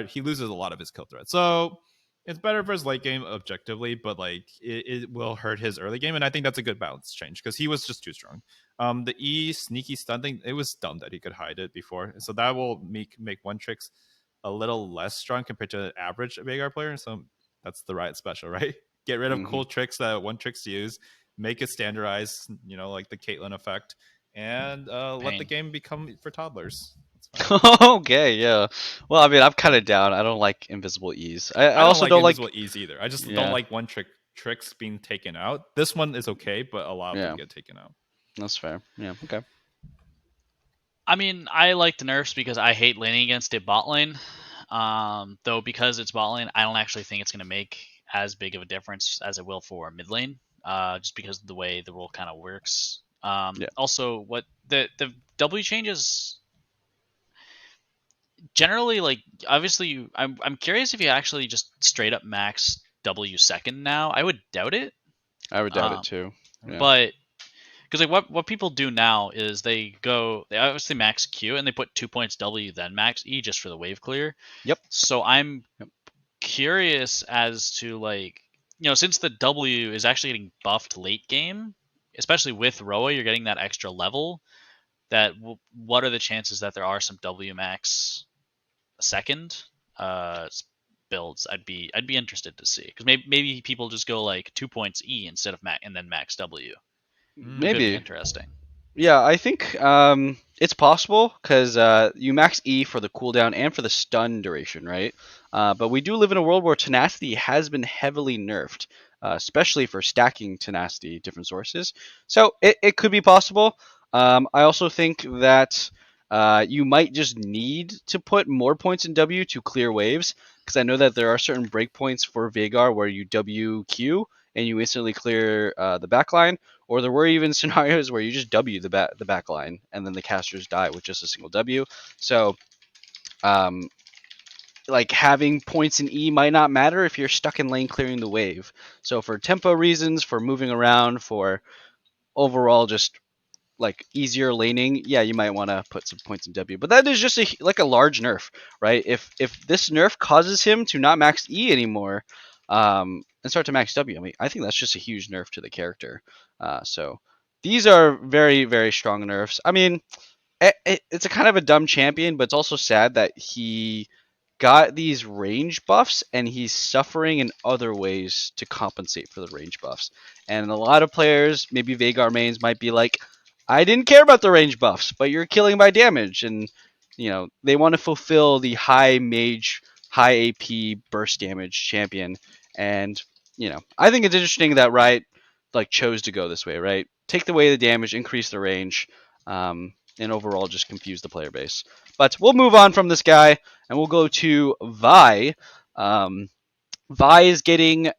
He loses a lot of his kill threat. So it's better for his late game objectively, but like it will hurt his early game, and I think that's a good balance change because he was just too strong. The E sneaky stun thing, it was dumb that he could hide it before, so that will make one tricks a little less strong compared to an average Veigar player. So that's the Riot special, right? Get rid of cool tricks that one tricks use, make it standardized, like the Caitlyn effect, and let the game become for toddlers. Okay, yeah. Well, I mean, I'm kind of down. I don't like invisible E's. I I don't also like don't like. invisible E's either. I just Yeah. don't like one tricks being taken out. This one is okay, but a lot of them get taken out. That's fair. Yeah. Okay. I mean, I like the nerfs because I hate laning against it bot lane. Though because it's bot lane, I don't actually think it's going to make as big of a difference as it will for mid lane. Just because of the way the rule kind of works. Also, what the W changes generally, like, obviously, I'm curious if you actually just straight up max W second now. I would doubt it. I would doubt it too. Yeah. But because like what people do now is they obviously max Q and they put 2 points W then max E just for the wave clear. Yep. So I'm curious as to, like, since the W is actually getting buffed late game, especially with Roa, you're getting that extra level. What are the chances that there are some W max second builds? I'd be interested to see, because maybe people just go like 2 points E instead of max and then max W. Maybe. Could be interesting. Yeah, I think it's possible because you max E for the cooldown and for the stun duration, right? But we do live in a world where tenacity has been heavily nerfed, especially for stacking tenacity different sources. So it could be possible. I also think that you might just need to put more points in W to clear waves, because I know that there are certain breakpoints for Veigar where you WQ and you instantly clear the backline. Or there were even scenarios where you just W the back line and then the casters die with just a single W. So, like, having points in E might not matter if you're stuck in lane clearing the wave. So for tempo reasons, for moving around, for overall just like easier laning, yeah, you might want to put some points in W. But that is just like a large nerf, right? If this nerf causes him to not max E anymore, and start to max W, I mean, I think that's just a huge nerf to the character. So these are very, very strong nerfs. I mean, it's a kind of a dumb champion, but it's also sad that he got these range buffs and he's suffering in other ways to compensate for the range buffs. And a lot of players, maybe Veigar mains, might be like, I didn't care about the range buffs, but you're killing my damage. And, they want to fulfill the high mage, high AP burst damage champion. And, I think it's interesting that Riot chose to go this way, right? Take away the damage, increase the range, and overall just confuse the player base. But we'll move on from this guy and we'll go to Vi. Vi is getting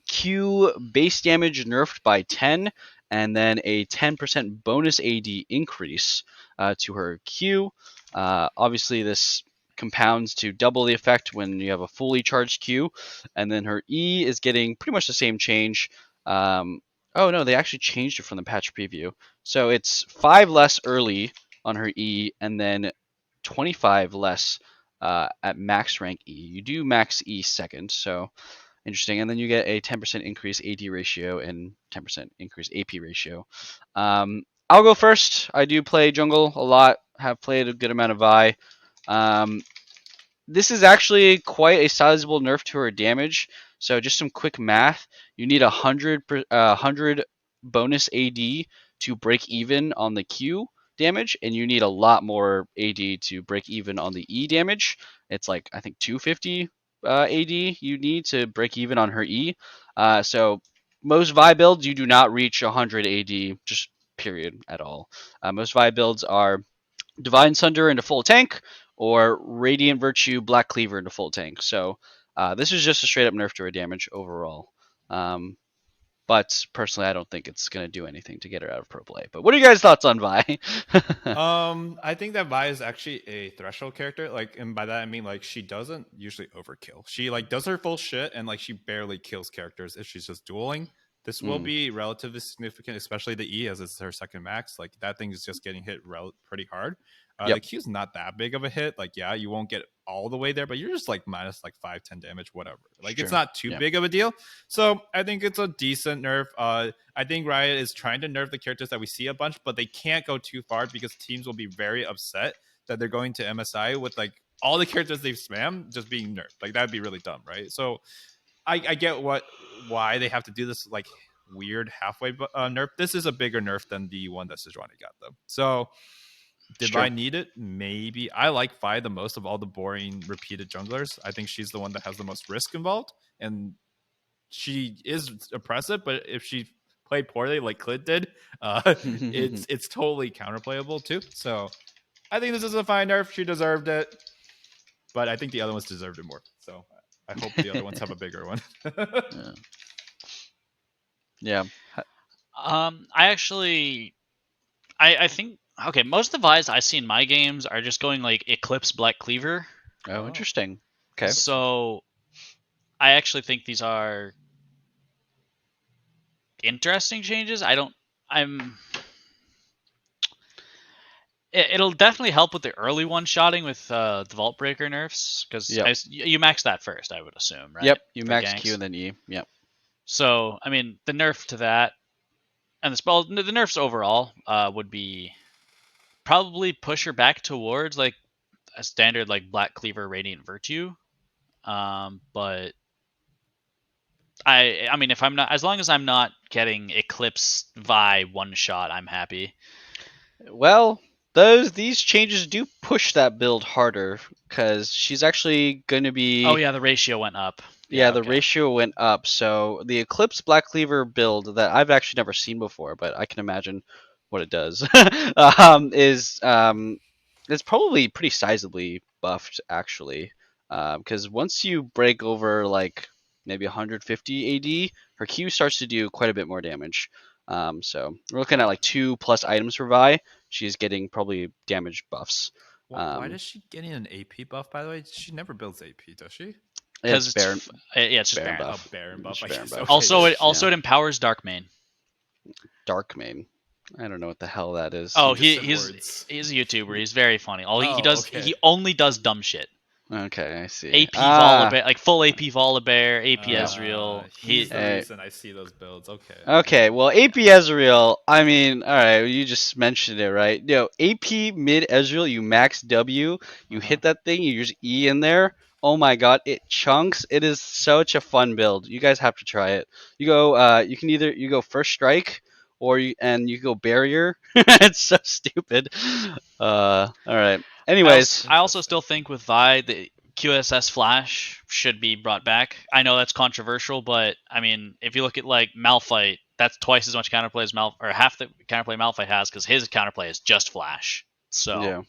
Q base damage nerfed by 10, and then a 10% bonus AD increase to her Q. Obviously, this compounds to double the effect when you have a fully charged Q, and then her E is getting pretty much the same change. Oh no, they actually changed it from the patch preview. So it's 5 less early on her E, and then 25 less at max rank E. You do max E second, so interesting. And then you get a 10% increase AD ratio and 10% increase AP ratio. I'll go first. I do play jungle a lot, have played a good amount of Vi. This is actually quite a sizable nerf to her damage. So just some quick math. You need 100 bonus AD to break even on the Q damage, and you need a lot more AD to break even on the E damage. It's like, I think 250 AD you need to break even on her E. So most Vi builds, you do not reach 100 AD, just period at all. Most Vi builds are Divine Sunder into full tank, or Radiant Virtue Black Cleaver into full tank. So this is just a straight up nerf to her damage overall. But personally, I don't think it's going to do anything to get her out of pro play. But what are you guys' thoughts on Vi? I think that Vi is actually a threshold character. And by that I mean she doesn't usually overkill. She does her full shit and she barely kills characters if she's just dueling. This will be relatively significant, especially the E as it's her second max. Like that thing is just getting hit pretty hard. The Q is not that big of a hit. Like, yeah, you won't get all the way there, but you're just like minus like 5-10 damage, whatever. Like it's not too big of a deal. So I think it's a decent nerf. I think Riot is trying to nerf the characters that we see a bunch, but they can't go too far because teams will be very upset that they're going to MSI with like all the characters they've spammed just being nerfed. Like that'd be really dumb, right? So I get why they have to do this like weird halfway nerf. This is a bigger nerf than the one that Sejuani got though. So did I need it? Maybe. I like Vi the most of all the boring repeated junglers. I think she's the one that has the most risk involved, and she is oppressive. But if she played poorly like Clid did, it's totally counterplayable too. So I think this is a fine nerf. She deserved it, but I think the other ones deserved it more. So I hope the other ones have a bigger one. Yeah. I think okay. Most of the Vi's I see in my games are just going like Eclipse Black Cleaver. Oh, interesting. Okay. So I actually think these are interesting changes. It'll definitely help with the early one-shotting with the Vault Breaker nerfs, because you max that first, I would assume, right? Yep, you For max ganks. Q and then E. Yep. So, I mean, the nerf to that, and the nerfs overall would be probably push her back towards like a standard like Black Cleaver Radiant Virtue. But I mean, if I'm not, as long as I'm not getting Eclipse Vi one shot, I'm happy. Well, these changes do push that build harder because she's actually going to be. Oh yeah, the ratio went up. Yeah, the ratio went up. So the Eclipse Black Cleaver build that I've actually never seen before, but I can imagine what it does, is it's probably pretty sizably buffed actually, because once you break over like maybe 150 AD, her Q starts to do quite a bit more damage. So we're looking at like 2+ items for Vi. She's getting probably damage buffs. Why does she getting an AP buff? By the way, she never builds AP, does she? It's Baron. It's just Baron Baron. buff. Baron buff. Baron buff. Okay. Also it empowers Dark Main. Dark Main. I don't know what the hell that is. Oh, He he's just a YouTuber. He's very funny. Okay. He only does dumb shit. Okay, I see. AP Volibear, like full AP Volibear, AP Ah, Ezreal. He's the Hey. reason I see those builds. Okay. Okay, well, AP Ezreal, I mean, alright, you just mentioned it, right? AP mid Ezreal, you max W, you hit that thing, you use E in there. Oh my god, it chunks. It is such a fun build. You guys have to try it. You go, you can either go first strike, or you go barrier. It's so stupid. Alright. Anyways, I also still think with Vi, the QSS Flash should be brought back. I know that's controversial, but I mean, if you look at like Malphite, that's twice as much counterplay as or half the counterplay Malphite has, because his counterplay is just Flash. So yeah.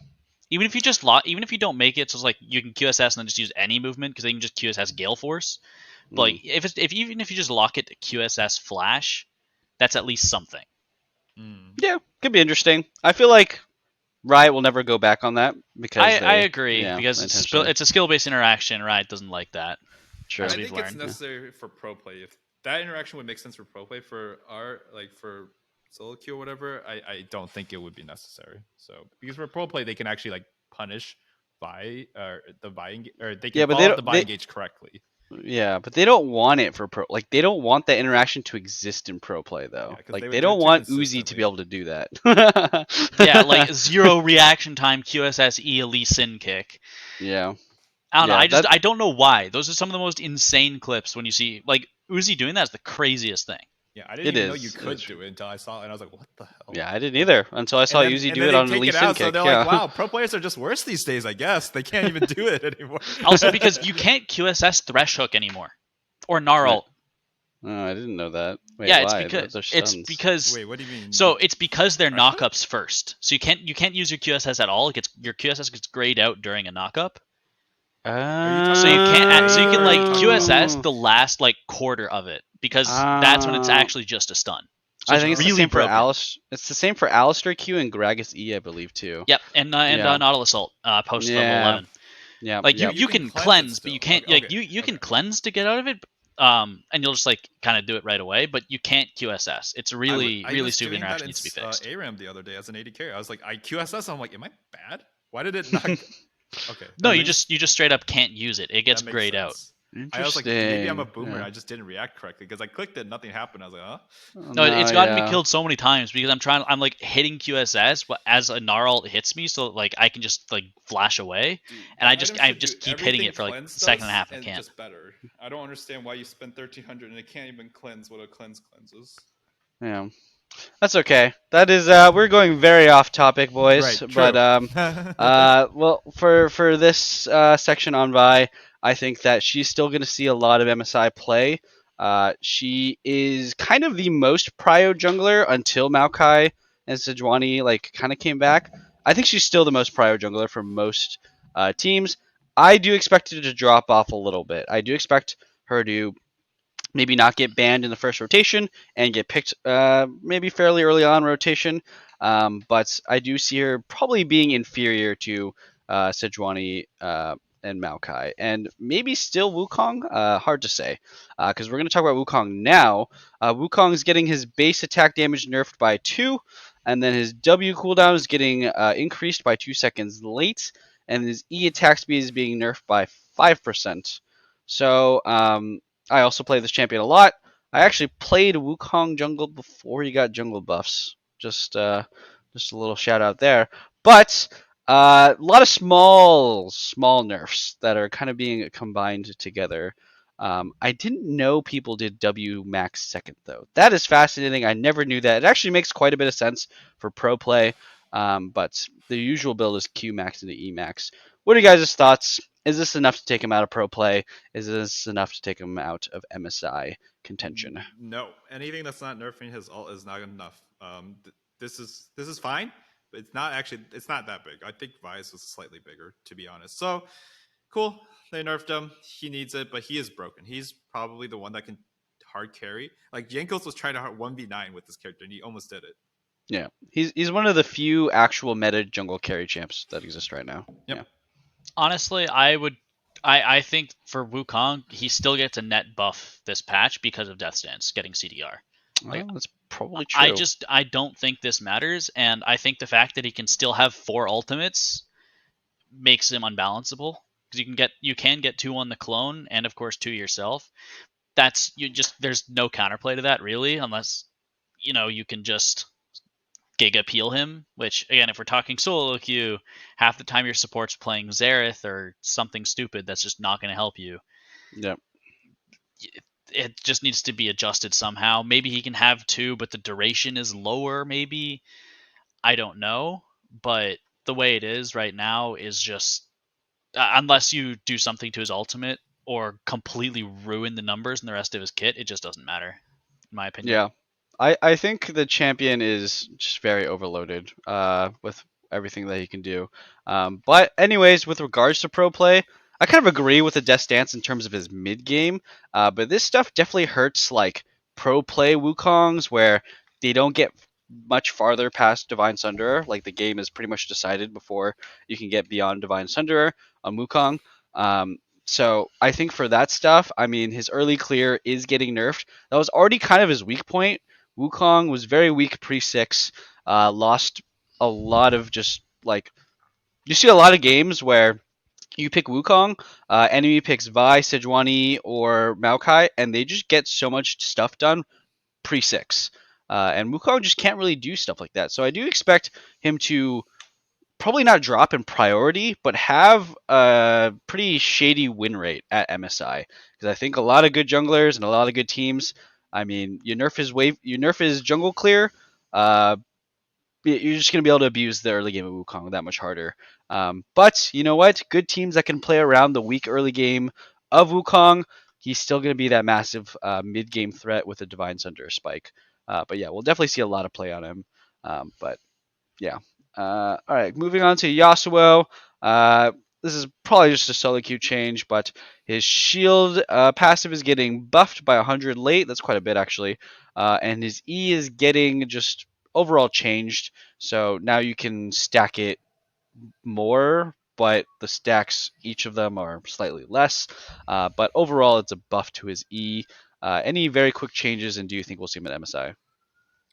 even if you don't make it, so it's like you can QSS and then just use any movement, because they can just QSS Gale Force. But like even if you just lock it to QSS Flash, that's at least something. Yeah, could be interesting. I feel like Riot will never go back on that because I agree, yeah, because it's a skill-based interaction. Riot doesn't like that. Sure. I As think we've it's learned. necessary for pro play. If that interaction would make sense for pro play, for solo queue or whatever, I don't think it would be necessary. So because for pro play, they can actually like punish Vi or the Vi, or they can follow the Vi engage correctly. Yeah, but they don't want it for pro. Like they don't want that interaction to exist in pro play though. 'cause Like they they would don't do it want too Uzi to be consistently. able to do that. Yeah, like 0 reaction time QSS E Lee Sin kick. Yeah. I don't know. Yeah, I don't know why. Those are some of the most insane clips when you see like Uzi doing that is the craziest thing. Yeah, I didn't It even know is. you It could is. do it until I saw it, and I was like, "What the hell?" Yeah, I didn't either until I saw And then- Uzi and do then it they on take Lee it Sin out, so kick. they're Yeah. like, "Wow, pro players are just worse these days, I guess. They can't even do it anymore." Also because you can't QSS Thresh Hook anymore. Or Gnarl. Oh, I didn't know that. Wait, Yeah, why? it's Those are stuns. because Wait, what do you mean? so it's because they're Thresh Hook? knockups first. So you can't use your QSS at all. Your QSS gets grayed out during a knockup. So you can't. So you can like QSS the last like quarter of it, because that's when it's actually just a stun. So I think it's really the same for broken. Alistair. It's the same for Alistair Q and Gragas E, I believe too. Yep, and Yeah. Nautilus Ult post level Yeah. 11. Yeah. Like yeah. you can can cleanse it cleanse, but you still. can't Okay, you can okay. cleanse to get out of it. and you'll just like kind of do it right away. But you can't QSS. It's really I really was stupid doing that interaction in needs to be fixed. ARAM the other day as an AD carry. I was like, I QSS. I'm like, am I bad? Why did it not? Okay, No, that you makes just straight up can't use it. It gets that makes grayed out. sense. I was like, maybe I'm a Interesting. boomer. Yeah. I just didn't react correctly because I clicked it, nothing happened. I was like, huh? Oh, No, no, it's gotten me yeah. killed so many times because I'm like hitting QSS as a Gnarl hits me, so like I can just like flash away, Dude, and that I item should do just keep hitting everything it for like cleanse a second and a does half and and can't. just better. I don't understand why you spend 1300 and it can't even cleanse what a cleanse cleanses. Yeah. That's okay. That is we're going very off topic, boys. Right, But true. well for this section on Vi, I think that she's still going to see a lot of MSI play. She is kind of the most prio jungler until Maokai and Sejuani like kind of came back. I think she's still the most prio jungler for most teams. I do expect her to drop off a little bit. I do expect her to maybe not get banned in the first rotation and get picked maybe fairly early on rotation. But I do see her probably being inferior to Sejuani and Maokai, and maybe still Wukong. Hard to say, because we're going to talk about Wukong now. Wukong's getting his base attack damage nerfed by 2, and then his W cooldown is getting increased by 2 seconds late, and his E attack speed is being nerfed by 5%. So I also play this champion a lot. I actually played Wukong jungle before he got jungle buffs. Just a little shout out there. But a lot of small nerfs that are kind of being combined together. I didn't know people did W max second though. That is fascinating. I never knew that. It actually makes quite a bit of sense for pro play. But the usual build is Q max into E max. What are you guys' thoughts? Is this enough to take him out of pro play? Is this enough to take him out of MSI contention? No, anything that's not nerfing his ult is not enough. This is fine, but it's not that big. I think Vice was slightly bigger, to be honest. So cool, they nerfed him. He needs it, but he is broken. He's probably the one that can hard carry. Like Jankos was trying to 1v9 with this character, and he almost did it. Yeah, he's one of the few actual meta jungle carry champs that exist right now. Yep. Yeah. Honestly, I think for Wukong, he still gets a net buff this patch because of Death Stance getting CDR. Like, Well, that's probably true. I don't think this matters, and I think the fact that he can still have 4 ultimates makes him unbalanceable because you can get 2 on the clone and of course 2 yourself. There's no counterplay to that really, unless you can just Giga peel him, which again, if we're talking solo queue, half the time your support's playing Xerath or something stupid that's just not going to help you. Yeah. It just needs to be adjusted somehow. Maybe he can have 2, but the duration is lower, maybe. I don't know. But the way it is right now is just, unless you do something to his ultimate or completely ruin the numbers and the rest of his kit, it just doesn't matter, in my opinion. Yeah. I think the champion is just very overloaded with everything that he can do. But anyways, with regards to pro play, I kind of agree with the Death Stance in terms of his mid game. But this stuff definitely hurts like pro play Wukongs where they don't get much farther past Divine Sunderer. Like the game is pretty much decided before you can get beyond Divine Sunderer on Wukong. So I think for that stuff, I mean, his early clear is getting nerfed. That was already kind of his weak point. Wukong was very weak pre-6, lost a lot of just like you see a lot of games where you pick Wukong, enemy picks Vi, Sejuani, or Maokai, and they just get so much stuff done pre-6. And Wukong just can't really do stuff like that. So I do expect him to probably not drop in priority, but have a pretty shady win rate at MSI. Because I think a lot of good junglers and a lot of good teams. I mean, you nerf his jungle clear. You're just gonna be able to abuse the early game of Wukong that much harder. But you know what? Good teams that can play around the weak early game of Wukong, he's still gonna be that massive mid game threat with a Divine Sunder spike. But yeah, we'll definitely see a lot of play on him. But yeah. All right, moving on to Yasuo. This is probably just a solo queue change, but his shield passive is getting buffed by 100 late. That's quite a bit, actually. And his E is getting just overall changed. So now you can stack it more but the stacks, each of them are slightly less. But overall, it's a buff to his E. Any very quick changes, and do you think we'll see him at MSI?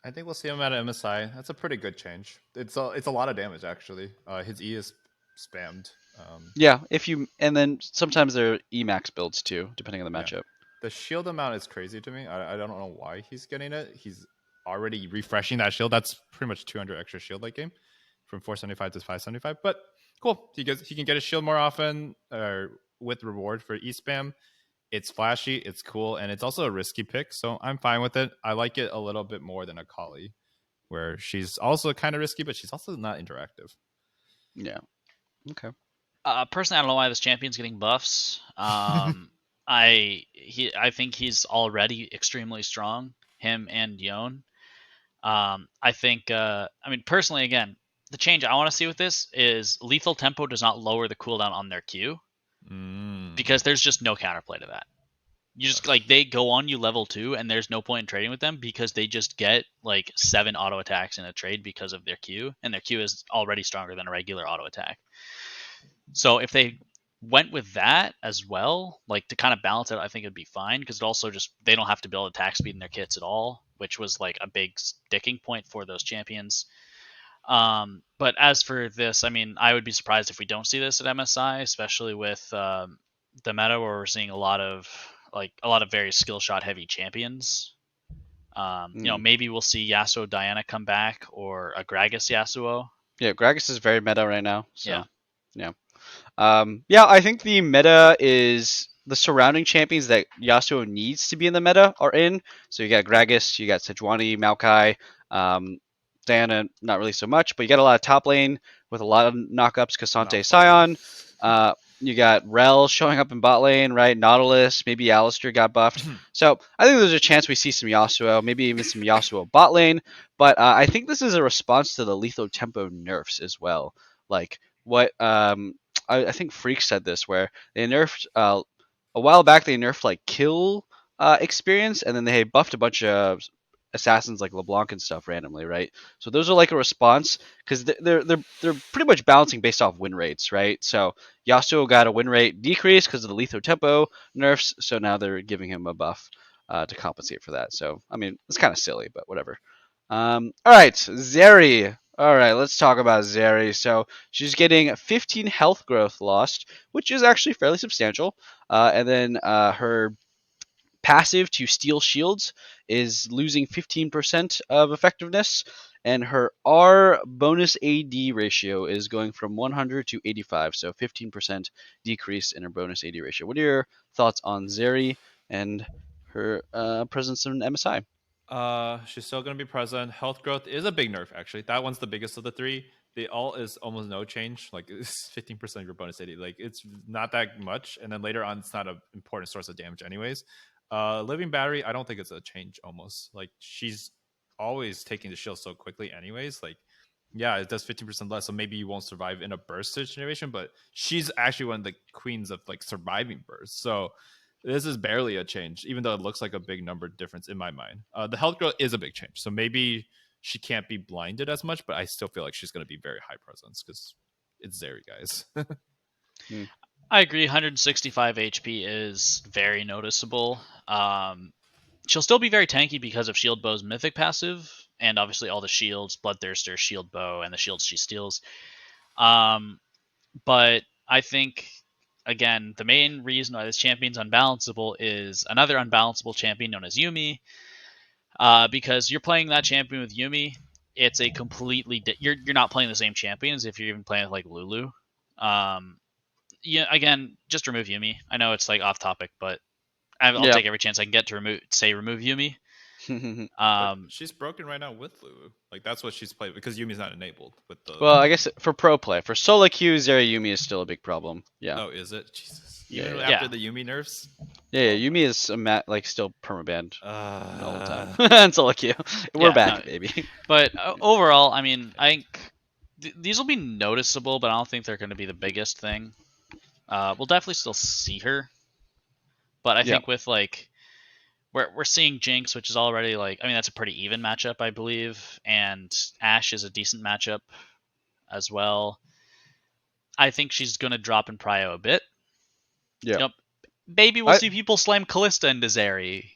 I think we'll see him at MSI. That's a pretty good change. It's a lot of damage actually. His E is spammed. Yeah, and then sometimes there are Emax builds too, depending on the Yeah. matchup. The shield amount is crazy to me. I don't know why he's getting it. He's already refreshing that shield. That's pretty much 200 extra shield late game from 475 to 575. But cool. He can get his shield more often with reward for E spam. It's flashy, it's cool, and it's also a risky pick, so I'm fine with it. I like it a little bit more than Akali, where she's also kind of risky, but she's also not interactive. Yeah. Okay. Personally, I don't know why this champion's getting buffs. I think he's already extremely strong. Him and Yone. I think. I mean, personally, again, the change I want to see with this is lethal tempo does not lower the cooldown on their Q because there's just no counterplay to that. You just like they go on you level 2 and there's no point in trading with them because they just get like 7 auto attacks in a trade because of their Q, and their Q is already stronger than a regular auto attack. So if they went with that as well, like to kind of balance it, I think it'd be fine because it also just they don't have to build attack speed in their kits at all, which was like a big sticking point for those champions. But as for this, I mean, I would be surprised if we don't see this at MSI, especially with the meta where we're seeing a lot of very skill shot heavy champions. Maybe we'll see Yasuo Diana come back or a Gragas Yasuo. Yeah, Gragas is very meta right now. So, Yeah. I think the meta is the surrounding champions that Yasuo needs to be in the meta are in. So you got Gragas, you got Sejuani, Maokai, Diana, not really so much, but you got a lot of top lane with a lot of knockups, Cassante, Sion. You got Rel showing up in bot lane, right? Nautilus, maybe Alistair got buffed. So I think there's a chance we see some Yasuo, maybe even some Yasuo bot lane. But I think this is a response to the lethal tempo nerfs as well. Like what I think Freak said this, where they nerfed a while back. They nerfed like kill experience, and then they buffed a bunch of assassins like LeBlanc and stuff randomly, right? So those are like a response because they're pretty much balancing based off win rates, right? So Yasuo got a win rate decrease because of the lethal tempo nerfs, so now they're giving him a buff to compensate for that. So I mean, it's kind of silly, but whatever. All right, Zeri. All right, let's talk about Zeri. So she's getting 15 health growth lost, which is actually fairly substantial. And then her passive to steal shields is losing 15% of effectiveness, and her R bonus AD ratio is going from 100 to 85, so 15% decrease in her bonus AD ratio. What are your thoughts on Zeri and her presence in MSI? She's still going to be present. Health growth is a big nerf, actually. That one's the biggest of the three. The ult is almost no change. Like, it's 15% of your bonus AD. Like, it's not that much. And then later on, it's not an important source of damage anyways. Living Battery, I don't think it's a change almost. Like, she's always taking the shield so quickly anyways. Like, yeah, it does 15% less, so maybe you won't survive in a burst situation, but she's actually one of the queens of, like, surviving bursts. So this is barely a change, even though it looks like a big number difference in my mind. The health growth is a big change, so maybe she can't be blinded as much, but I still feel like she's going to be very high presence because it's Zeri, guys. I agree. 165 HP is very noticeable. She'll still be very tanky because of Shield Bow's mythic passive, and obviously all the shields, Bloodthirster, Shield Bow, and the shields she steals. But I think, again, the main reason why this champion's unbalanceable is another unbalanceable champion known as Yuumi. Because you're playing that champion with Yuumi, it's a completely you're not playing the same champion as if you're even playing with like Lulu. Again, just remove Yuumi. I know it's like off topic, but I'll take every chance I can get to remove Yuumi. She's broken right now with Lulu. Like, that's what she's played because Yumi's not enabled with the. Well, I guess for pro play, for solo queue, Zeri Yuumi is still a big problem. Yeah. Oh, is it? Jesus. Yeah, Even yeah. after the Yuumi nerfs. Yeah, Yuumi is still permabanned all the time. Uh, On solo queue, we're back, baby. But overall, I mean, I think these will be noticeable, but I don't think they're going to be the biggest thing. We'll definitely still see her, but I think with like we're seeing Jinx, which is already like, I mean, that's a pretty even matchup, I believe, and Ashe is a decent matchup as well. I think she's gonna drop in prio a bit. Yeah. Yep. Maybe we'll I- see people slam Callista into Zeri.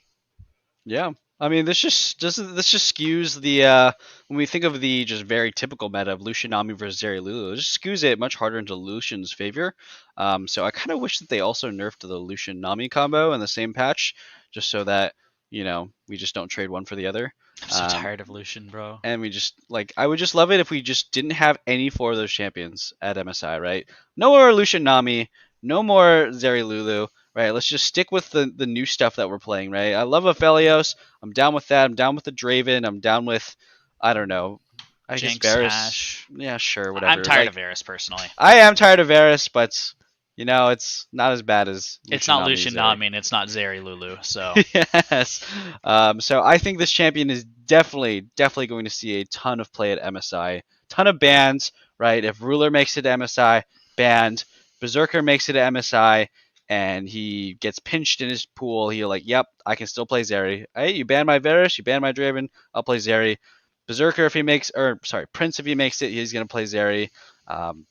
Yeah. I mean, this just skews the when we think of the just very typical meta of Lucian Nami versus Zeri Lulu, it just skews it much harder into Lucian's favor. So I kind of wish that they also nerfed the Lucian Nami combo in the same patch, just so that we just don't trade one for the other. I'm so tired of Lucian, bro. And we just I would just love it if we just didn't have any 4 of those champions at MSI, right? No more Lucian Nami, no more Zeri Lulu, right? Let's just stick with the new stuff that we're playing, right? I love Aphelios. I'm down with that. I'm down with the Draven. I'm down with, I don't know, I guess Jinx, Varus. Ashe. Yeah, sure, whatever. I'm tired of Varus personally. I am tired of Varus, but it's not as bad as It's not Nami, Lucian Zeri. Nami, and it's not Zeri Lulu. So Yes. So I think this champion is definitely going to see a ton of play at MSI. Ton of bans, right? If Ruler makes it to MSI, banned. Berserker makes it to MSI, and he gets pinched in his pool. He'll like, yep, I can still play Zeri. Hey, you ban my Varus, you ban my Draven, I'll play Zeri. Berserker if he makes, Prince if he makes it, he's gonna play Zeri.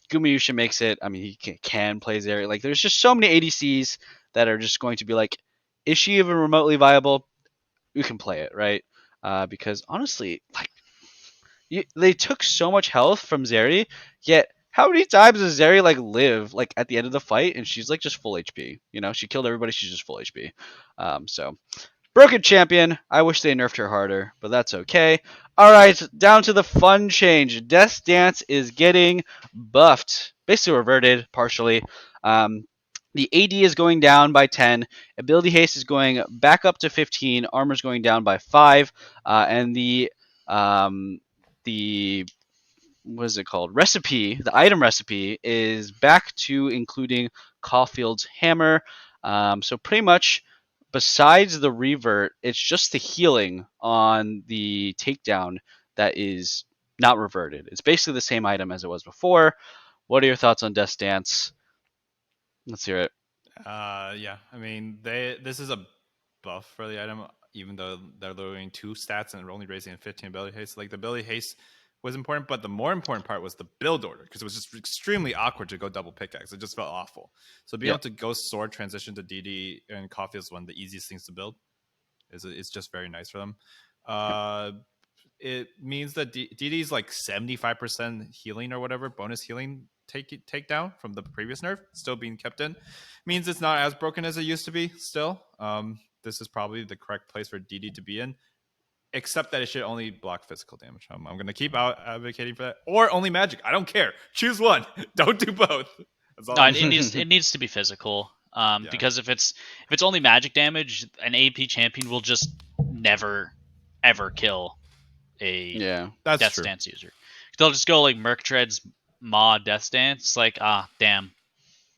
Gumayusha makes it. I mean, he can play Zeri. Like, there's just so many ADCs that are just going to be like, is she even remotely viable? You can play it, right? Because honestly, like, they took so much health from Zeri, yet how many times does Zeri live at the end of the fight and she's just full HP? She killed everybody. She's just full HP. So broken champion. I wish they nerfed her harder, but that's okay. All right, down to the fun change. Death Dance is getting buffed, basically reverted partially. The AD is going down by 10. Ability haste is going back up to 15. Armor is going down by 5. And the what is it called? Recipe, the item recipe is back to including Caulfield's hammer. So pretty much, besides the revert, it's just the healing on the takedown that is not reverted. It's basically the same item as it was before. What are your thoughts on Death Dance? Let's hear it. Yeah. I mean, this is a buff for the item, even though they're lowering 2 stats and only raising 15 ability haste. Like, the ability haste was important, but the more important part was the build order, because it was just extremely awkward to go double pickaxe. It just felt awful. So being able to go sword, transition to DD, and Caulfield's one of the easiest things to build. It's just very nice for them. It means that DD is 75% healing or whatever, bonus healing take down from the previous nerf, still being kept in. Means it's not as broken as it used to be still. This is probably the correct place for DD to be in, except that it should only block physical damage. I'm going to keep advocating for that. Or only magic. I don't care. Choose one. Don't do both. That's all. No, it needs to be physical. Because if it's only magic damage, an AP champion will just never ever kill a That's Death true. Stance user. They'll just go Merc Treads, Ma, Death Stance. Damn.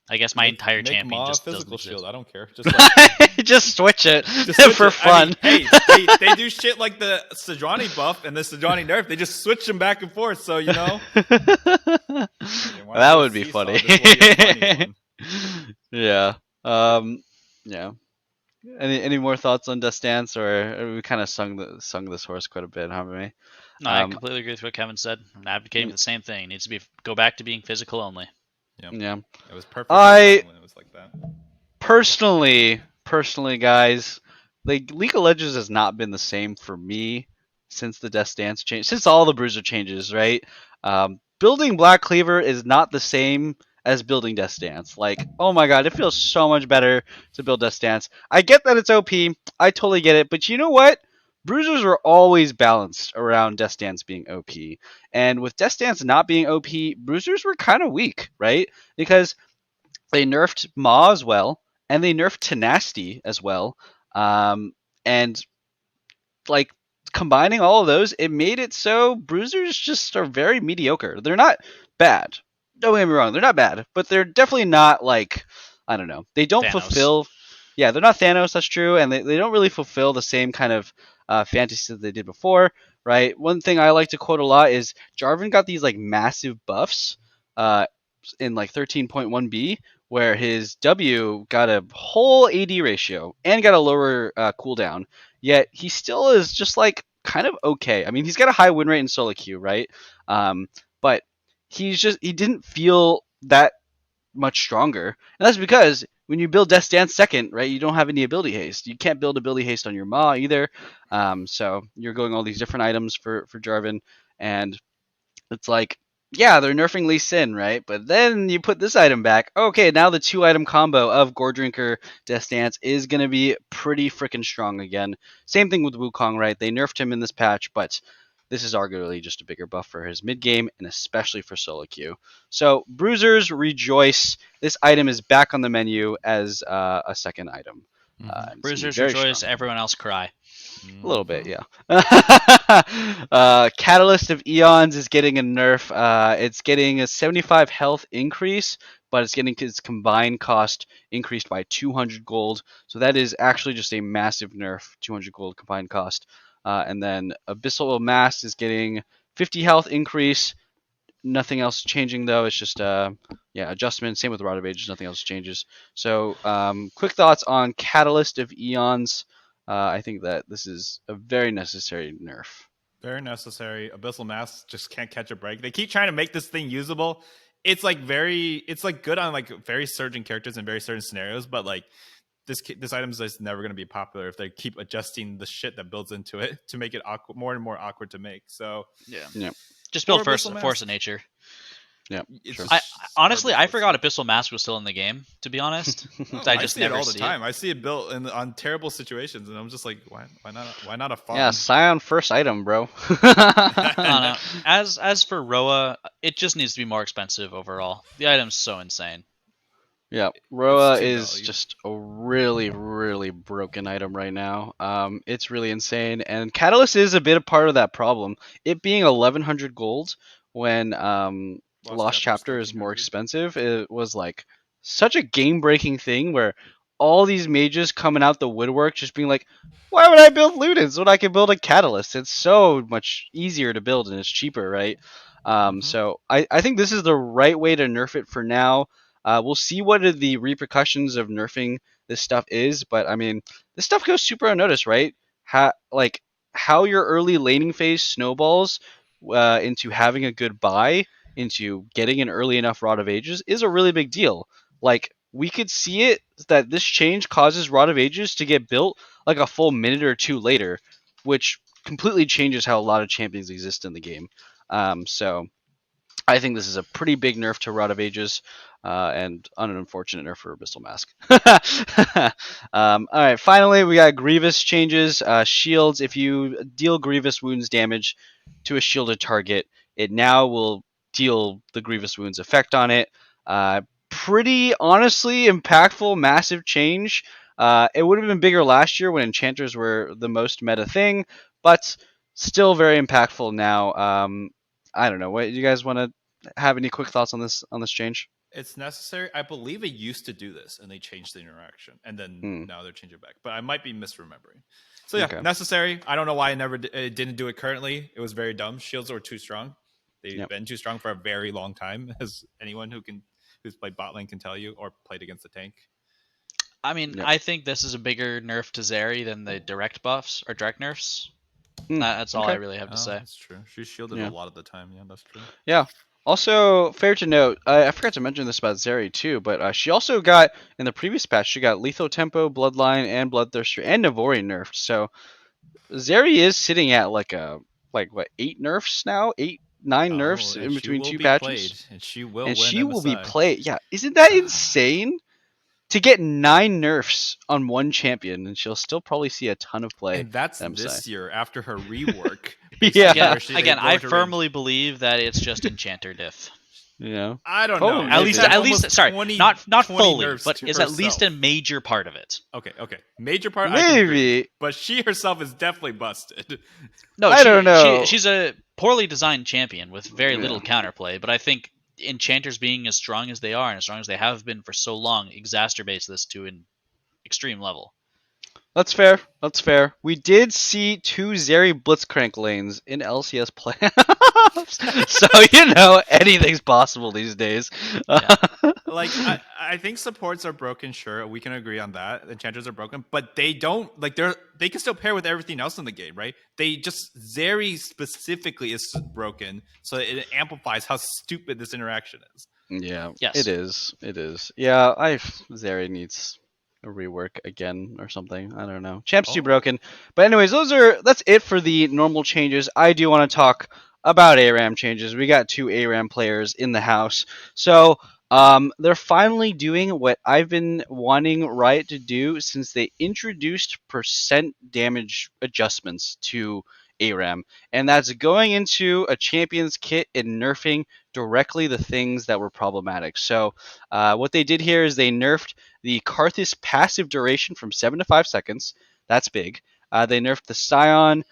I guess my entire champion Ma just physical doesn't shield. exist. I don't care. Just Just switch it switch for it. fun. I mean, hey, they do shit like the Sejuani buff and the Sejuani nerf. They just switch them back and forth. So That would be funny. Yeah. Yeah. Any more thoughts on Death Dance, or we kind of sung this horse quite a bit, haven't we? No, I completely agree with what Kevin said. I'm advocating for the same thing. It needs to go back to being physical only. Yeah. It was perfect when it was like that. Personally, guys, League of Legends has not been the same for me since the Death Dance change, since all the Bruiser changes, right? Building Black Cleaver is not the same as building Death Dance. Oh my god, it feels so much better to build Death Dance. I get that it's OP, I totally get it, but you know what? Bruisers are always balanced around Death Dance being OP. And with Death Dance not being OP, Bruisers were kind of weak, right? Because they nerfed Ma as well, and they nerfed Tenacity as well. And combining all of those, it made it so Bruisers just are very mediocre. They're not bad. Don't get me wrong, they're not bad, but they're definitely not I don't know. They don't Thanos. fulfill. Yeah, they're not Thanos. That's true, and they don't really fulfill the same kind of fantasy that they did before, right? One thing I like to quote a lot is Jarvan got these massive buffs in 13.1b, where his W got a whole AD ratio and got a lower cooldown, yet he still is just kind of okay. I mean, he's got a high win rate in solo queue, right? But he didn't feel that much stronger. And that's because when you build Death Dance second, right, you don't have any ability haste. You can't build ability haste on your Ma either. So you're going all these different items for Jarvan, and it's like, yeah, they're nerfing Lee Sin, right? But then you put this item back. Okay, now the 2-item combo of Gore Drinker, Death Dance is going to be pretty freaking strong again. Same thing with Wukong, right? They nerfed him in this patch, but this is arguably just a bigger buff for his mid game and especially for solo queue. So, Bruisers, rejoice. This item is back on the menu as a second item. And it's gonna be Bruisers very rejoice, strong. everyone else cry. A little bit, yeah. Catalyst of Eons is getting a nerf. It's getting a 75 health increase, but it's getting its combined cost increased by 200 gold. So that is actually just a massive nerf, 200 gold combined cost. And then Abyssal Mass is getting 50 health increase. Nothing else changing though. It's just adjustment. Same with Rod of Ages. Nothing else changes. So quick thoughts on Catalyst of Eons. I think that this is a very necessary nerf. Very necessary. Abyssal Mass just can't catch a break. They keep trying to make this thing usable. It's like good on like very certain characters in very certain scenarios, but like this item is just never going to be popular if they keep adjusting the shit that builds into it to make it more and more awkward to make. So Yeah. Just build Or Force Abyssal of Nature. Yeah. it's Sure. just Honestly, so I forgot ridiculous. Abyssal Mask was still in the game, to be honest. Oh, I just see never it all the see time. I see it built on terrible situations, and I'm just like, why not a farm? Yeah, Scion first item, bro. I don't know. As for Roa, it just needs to be more expensive overall. The item's so insane. Yeah, Roa too is value. just a really, really broken item right now. It's really insane, and Catalyst is a bit a part of that problem. It being 1100 gold when Lost Chapter is more 1300. expensive, it was like such a game-breaking thing where all these mages coming out the woodwork just being like, why would I build Ludens when I can build a Catalyst? It's so much easier to build and it's cheaper, right? Mhm. So I think this is the right way to nerf it for now. We'll see what the repercussions of nerfing this stuff is, but I mean, this stuff goes super unnoticed, right? How your early laning phase snowballs into having a good buy, into getting an early enough Rod of Ages is a really big deal. Like we could see it that this change causes Rod of Ages to get built like a full minute or two later, which completely changes how a lot of champions exist in the game. So I think this is a pretty big nerf to Rod of Ages, and an unfortunate nerf for Abyssal Mask. All right, finally, we got Grievous changes. Shields, if you deal Grievous wounds damage to a shielded target, it now will deal the Grievous wounds effect on it. Pretty honestly impactful, massive change. It would have been bigger last year when enchanters were the most meta thing, but still very impactful now. I don't know. What you guys want to have any quick thoughts on this change? It's necessary. I believe it used to do this, and they changed the interaction, and then now they're changing it back. But I might be misremembering. So yeah, Okay. necessary. I don't know why I never didn't do it currently. It was very dumb. Shields were too strong. They've Yep. been too strong for a very long time, as anyone who's played bot lane can tell you, or played against the tank. I mean, Yep. I think this is a bigger nerf to Zeri than the direct buffs or direct nerfs. That's all I Okay. really have to Oh, say. that's true. She's shielded Yeah. a lot of the time. Yeah, that's true. Yeah. Also, fair to note, I forgot to mention this about Zeri too, but she also got in the previous patch. She got Lethal Tempo, Bloodline, and Bloodthirster, and Navori nerfed. So Zeri is sitting at like what 8 nerfs now, 8, 9 nerfs and in she between will 2 be patches, played, and she will and win she will be MSI. played. Yeah, isn't that insane? To get 9 nerfs on one champion, and she'll still probably see a ton of play. And that's at MSI. this year after her rework. Yeah. Again, I firmly believe that it's just enchanter diff. Yeah. I don't Oh, know. At She's least- had Sorry, almost not 20 fully, nerfs but to is at least a herself. major part of it. Okay. Major part, I can agree. Maybe. But she herself is definitely busted. No, I don't know. she's a poorly designed champion with very Yeah. little counterplay, but I think enchanters being as strong as they are and as strong as they have been for so long exacerbates this to an extreme level. That's fair. That's fair. We did see 2 Zeri Blitzcrank lanes in LCS playoffs. So, anything's possible these days. Yeah. Like, I think supports are broken, sure. We can agree on that. Enchanters are broken, but they don't, like, they can still pair with everything else in the game, right? They just, Zeri specifically is broken, so it amplifies how stupid this interaction is. Yeah, Yes. it is. It is. Yeah, Zeri needs a rework again or something. I don't know. Champ's too Oh. broken. But anyways, that's it for the normal changes. I do want to talk about ARAM changes. We got 2 ARAM players in the house. So, they're finally doing what I've been wanting Riot to do since they introduced percent damage adjustments to ARAM, and that's going into a champion's kit and nerfing directly the things that were problematic. So, what they did here is they nerfed the Karthus passive duration from 7 to 5 seconds. That's big. They nerfed the Scion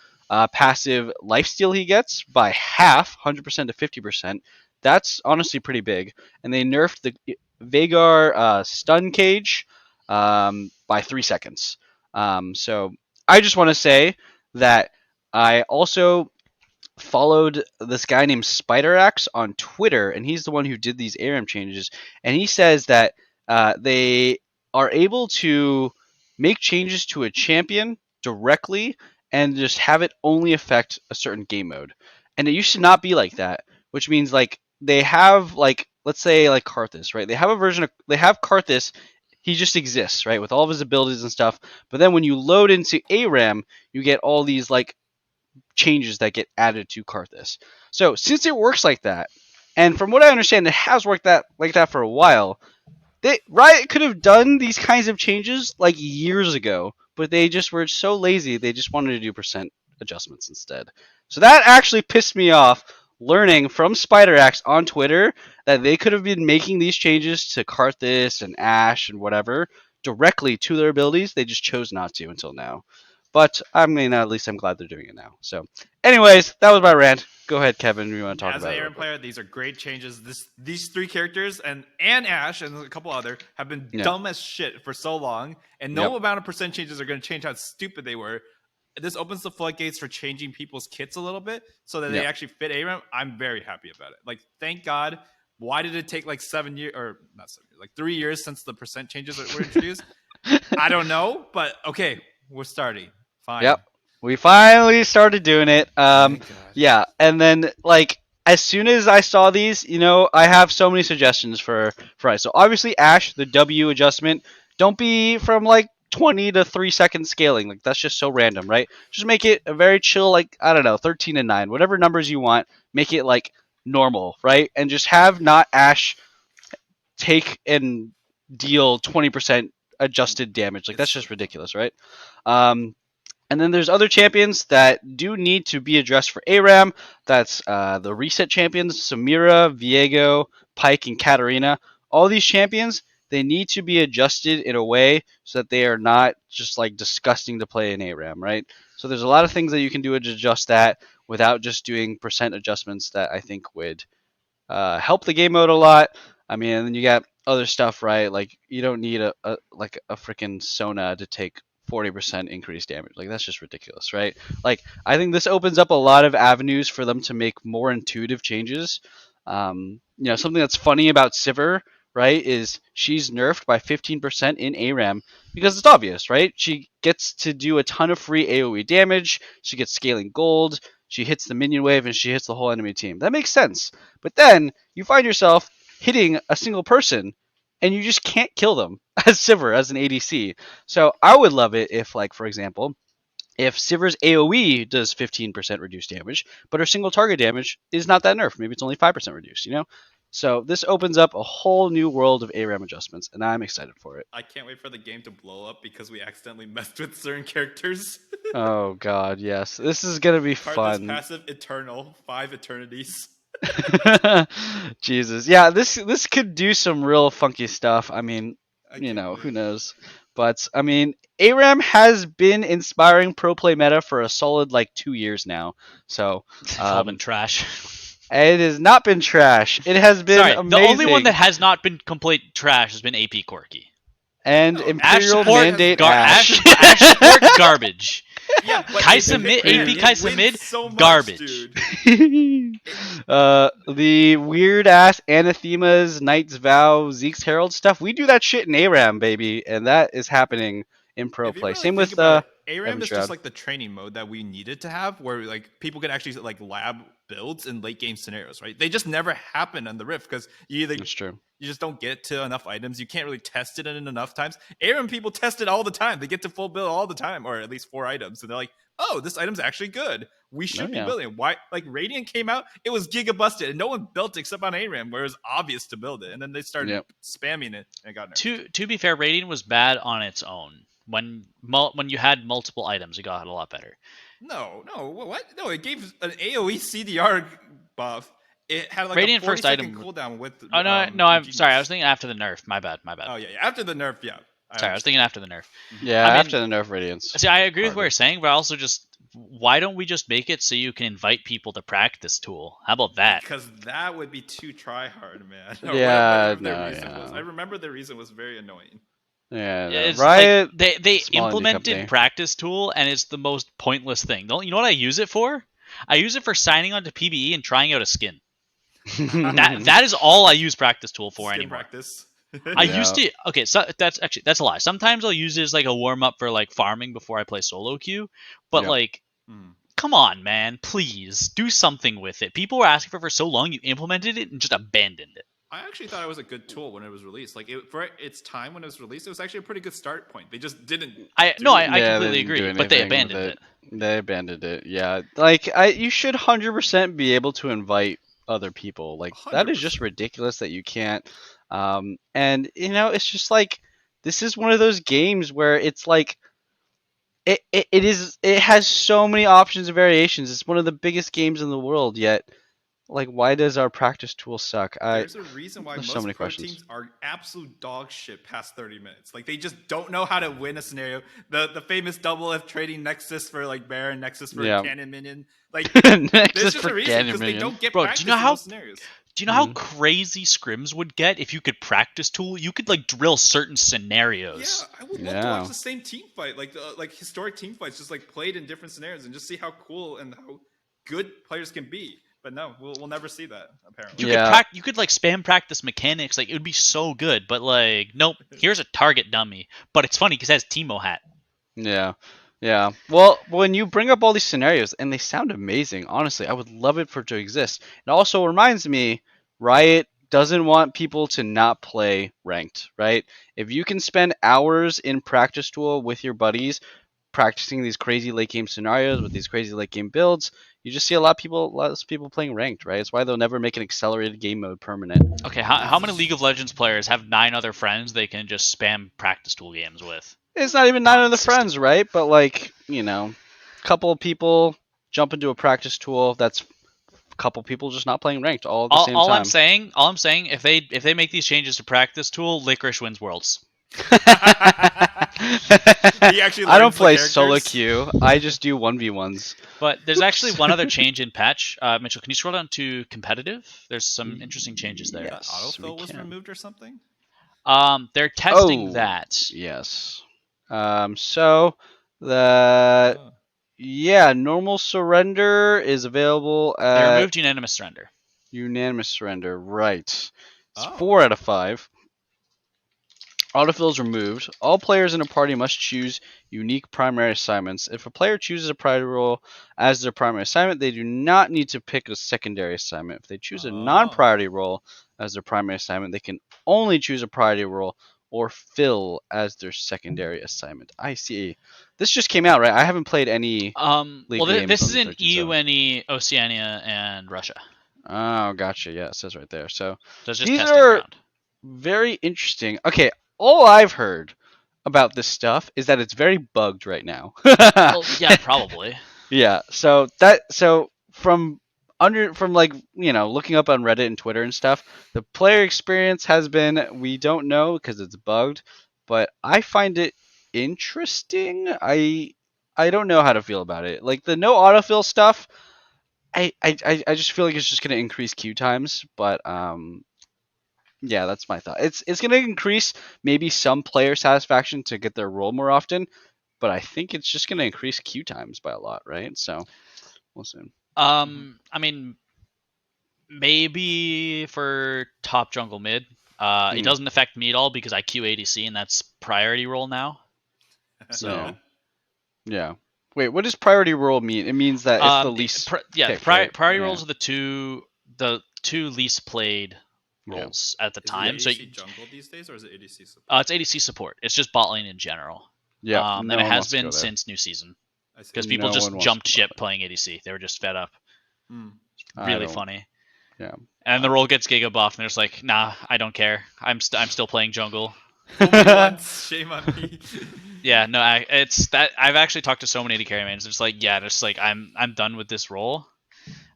passive lifesteal he gets by half, 100% to 50%. That's honestly pretty big. And they nerfed the Veigar stun cage by 3 seconds. So I just want to say that I also followed this guy named SpiderAxe on Twitter, and he's the one who did these ARAM changes. And he says that they are able to make changes to a champion directly and just have it only affect a certain game mode. And it used to not be like that, which means like they have like let's say like Karthus, right? They have a version of they have Karthus. He just exists, right, with all of his abilities and stuff. But then when you load into ARAM, you get all these like changes that get added to Karthus. So since it works like that, and from what I understand, it has worked that like that for a while. Riot could have done these kinds of changes like years ago, but they just were so lazy. They just wanted to do percent adjustments instead. So that actually pissed me off. Learning from SpiderAxe on Twitter that they could have been making these changes to Karthus and Ashe and whatever directly to their abilities. They just chose not to until now. But I mean, at least I'm glad they're doing it now. So, anyways, that was my rant. Go ahead, Kevin. You want to talk As about an it? Aaron player, these are great changes. These 3 characters and Ashe and a couple other have been Yeah. dumb as shit for so long, and no Yep. amount of percent changes are going to change how stupid they were. This opens the floodgates for changing people's kits a little bit so that they Yep. actually fit ARAM. I'm very happy about it. Like, thank God. Why did it take like 7 years or not 7 years, like 3 years since the percent changes were introduced? I don't know, but okay, we're starting. Fine. Yep. We finally started doing it. Thank God. Yeah, and then like as soon as I saw these, I have so many suggestions for it. So obviously Ashe, the W adjustment, don't be from like 20 to 3 second scaling. Like that's just so random, right? Just make it a very chill, like I don't know, 13 and 9, whatever numbers you want. Make it like normal, right? And just have not Ashe take and deal 20% adjusted damage. Like that's just ridiculous, right? And then there's other champions that do need to be addressed for ARAM. That's the reset champions, Samira, Viego, Pike, and Katarina. All these champions, they need to be adjusted in a way so that they are not just like disgusting to play in ARAM, right? So there's a lot of things that you can do to adjust that without just doing percent adjustments that I think would help the game mode a lot. I mean, and then you got other stuff, right? Like you don't need a freaking Sona to take 40% increased damage. Like that's just ridiculous, right? Like I think this opens up a lot of avenues for them to make more intuitive changes. Something that's funny about Sivir, right, is she's nerfed by 15% in ARAM because it's obvious, right? She gets to do a ton of free AoE damage. She gets scaling gold. She hits the minion wave and she hits the whole enemy team. That makes sense. But then you find yourself hitting a single person and you just can't kill them as Sivir, as an ADC. So I would love it if, like, for example, if Sivir's AoE does 15% reduced damage, but her single target damage is not that nerfed. Maybe it's only 5% reduced, So this opens up a whole new world of ARAM adjustments, and I'm excited for it. I can't wait for the game to blow up because we accidentally messed with certain characters. Oh god, yes. This is gonna be Karthus fun. passive eternal, 5 eternities. Jesus. Yeah, this could do some real funky stuff. I mean, I can't who wait. knows. But I mean, ARAM has been inspiring pro play meta for a solid like 2 years now. So It's all been trash. it has not been trash. It has been Sorry, amazing. the only one that has not been complete trash has been AP Corky. and No, Ash Imperial support, Mandate Ash, Ash. Ash support garbage. Yeah, but Kaisa it's mid, fair. AP It Kaisa wins mid, so much, garbage. dude. The weird ass Anathema's Knight's Vow Zeke's Herald stuff. We do that shit in ARAM, baby, and that is happening in pro If you play. really Same think with about it, Evan ARAM is Stroud. just like the training mode that we needed to have, where like people could actually like lab builds in late game scenarios, right? They just never happen on the Rift because That's true. you just don't get to enough items. You can't really test it in enough times. ARAM people test it all the time. They get to full build all the time, or at least 4 items, and they're like, "Oh, this item's actually good. We should be yeah. building it." Why? Like Radiant came out, it was giga busted, and no one built it except on ARAM, where it was obvious to build it, and then they started Yep. spamming it and it got nerfed. To be fair, Radiant was bad on its own. When you had multiple items, it got a lot better. No, what? No, it gave an AOE CDR buff. It had like Radiant a first 40-second item. cooldown with. Oh no, I'm Genius. sorry. I was thinking after the nerf. My bad. Oh yeah, after the nerf, yeah. Sorry, I was thinking after the nerf. Yeah, I mean, after the nerf Radiance. See, I agree with what harder. you're saying, but also just why don't we just make it so you can invite people to practice Tool? How about that? Because that would be too try hard, man. Yeah, whatever their no, reason yeah. was. I remember the reason was very annoying. Yeah, no. It's Riot. like they small indie company. implemented practice Tool, and it's the most pointless thing. You know what I use it for? I use it for signing onto PBE and trying out a skin. That is all I use practice Tool for Skin anymore. practice. I Yeah. used to. Okay, so that's a lie. Sometimes I'll use it as like a warm up for like farming before I play solo queue. But Yeah. like, Hmm. come on, man, please do something with it. People were asking for so long. You implemented it and just abandoned it. I actually thought it was a good tool when it was released. Like for its time when it was released, it was actually a pretty good start point. They just didn't. I do it. completely they didn't agree, do but they anything with abandoned it. They abandoned it. Yeah, like you should 100% be able to invite other people. Like that is just 100%. ridiculous that you can't. And it's just like this is one of those games where it's like it has so many options and variations. It's one of the biggest games in the world, yet like why does our practice tool suck? There's a reason why there's most so many pro questions. teams are absolute dog shit past 30 minutes. Like they just don't know how to win a scenario. The famous double F trading Nexus for like Baron, Nexus for Yeah. Cannon Minion. Like Nexus there's just for a reason Cannon because they Minion. don't get Bro, do you practice know in how- those scenarios. Do you know how crazy scrims would get if you could practice Tool? You could like drill certain scenarios. Yeah, I would love to Yeah. watch the same team fight, like historic team fights, just like played in different scenarios, and just see how cool and how good players can be. But no, we'll never see that apparently. You could like spam practice mechanics. Like it would be so good. But like, nope. Here's a target dummy. But it's funny because it has Teemo hat. Yeah. Yeah. Well, when you bring up all these scenarios and they sound amazing, honestly, I would love it for it to exist. It also reminds me, Riot doesn't want people to not play ranked, right? If you can spend hours in practice tool with your buddies practicing these crazy late game scenarios with these crazy late game builds, you just see a lot less people playing ranked, right? It's why they'll never make an accelerated game mode permanent. Okay, how many League of Legends players have 9 other friends they can just spam practice Tool games with? It's not even 9 of the Consistent. friends, right? But like, a couple of people jump into a practice tool. That's a couple people just not playing ranked all at the same All time. I'm saying, if they make these changes to practice Tool, Licorice wins Worlds. actually I don't learns the play solo characters. queue. I just do 1v1s. But there's actually one other change in patch. Mitchell, can you scroll down to competitive? There's some interesting changes there. Yes, Autofill we was can. removed or something. They're testing Oh. that. Yes. So the normal surrender is available They at removed unanimous surrender. unanimous surrender. Right. It's Oh. 4 out of 5. Autofill is removed. All players in a party must choose unique primary assignments. If a player chooses a priority role as their primary assignment, they do not need to pick a secondary assignment. If they choose a non-priority role as their primary assignment, they can only choose a priority role or fill as their secondary assignment. I see. This just came out, right? I haven't played any. Well, games this on is in 13.7. EUNE, Oceania, and Russia. Oh, gotcha. Yeah, it says right there. So So it's just these testing are around. very interesting. Okay, all I've heard about this stuff is that it's very bugged right now. Well, yeah, probably. Yeah. From looking up on Reddit and Twitter and stuff, the player experience has been we don't know because it's bugged, but I find it interesting. I don't know how to feel about it. Like the no autofill stuff, I just feel like it's just going to increase queue times, but yeah, that's my thought. It's going to increase maybe some player satisfaction to get their role more often, but I think it's just going to increase queue times by a lot, right? So we'll see. I mean, maybe for top jungle mid. It doesn't affect me at all because I queue ADC and that's priority role now. So. Yeah. Yeah. Wait, what does priority role mean? It means that it's the least. Yeah, picked, the right? priority Yeah. roles are the two least played Yeah. roles at the Is time. it So ADC jungle these days, or is it ADC support? it's ADC support. It's just bot lane in general. Yeah. And no it one has wants to go been there. since new season I see. because people No just one wants jumped to go ship bot playing ADC. They were just fed up. Hmm. I Really don't- funny. Yeah. And the role gets giga buff, and they're just like, nah, I don't care. I'm still playing jungle. Fool me once, shame on me. Yeah, no, it's that I've actually talked to so many AD carry mains. It's like, yeah, just like I'm done with this role.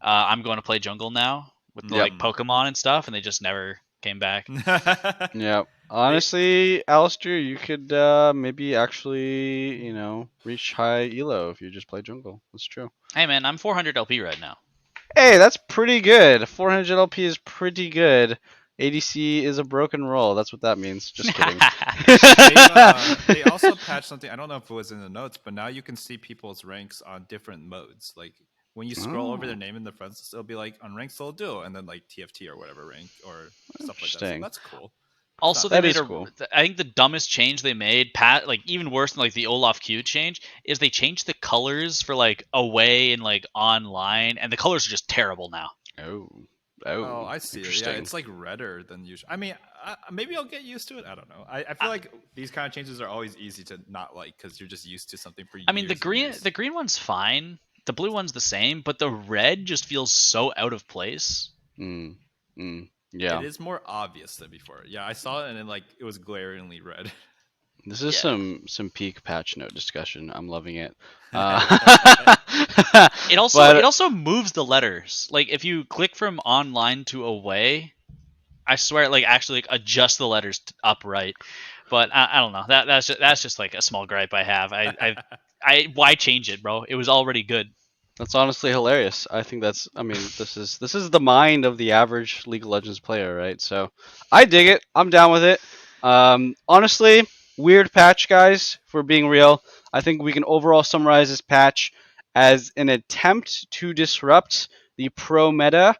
I'm going to play jungle now with the, Yep. like Pokemon and stuff, and they just never came back. Yeah. Honestly, Alistair, you could maybe actually, reach high elo if you just play jungle. That's true. Hey man, I'm 400 LP right now. Hey, that's pretty good. 400 LP is pretty good. ADC is a broken roll. That's what that means. Just kidding. They also patched something. I don't know if it was in the notes, but now you can see people's ranks on different modes. Like when you scroll over their Oh. name in the friends, it'll be like on ranked solo duo, and then like TFT or whatever rank or stuff like that. So Interesting. that's cool. Also, That they is made cool. I think the dumbest change they made, like even worse than like the Olaf Q change, is they changed the colors for like away and like online, and the colors are just terrible now. Oh, I see it. Yeah, interesting. it's like redder than usual. I mean, maybe I'll get used to it. I don't know. I feel like these kind of changes are always easy to not like because you're just used to something for years. I mean, the and green years. the green one's fine, the blue one's the same, but the red just feels so out of place. Yeah. It is more obvious than before. Yeah, I saw it and then like it was glaringly red. This is Yeah. some peak patch note discussion. I'm loving it. It also But- it also moves the letters. Like if you click from online to away, I swear, like actually like adjust the letters upright. But I don't know. That's just like a small gripe I have. I why change it, bro? It was already good. That's honestly hilarious. I think this is the mind of the average League of Legends player, right? So I dig it. I'm down with it. Honestly, weird patch, guys. If we're being real, I think we can overall summarize this patch as an attempt to disrupt the pro meta.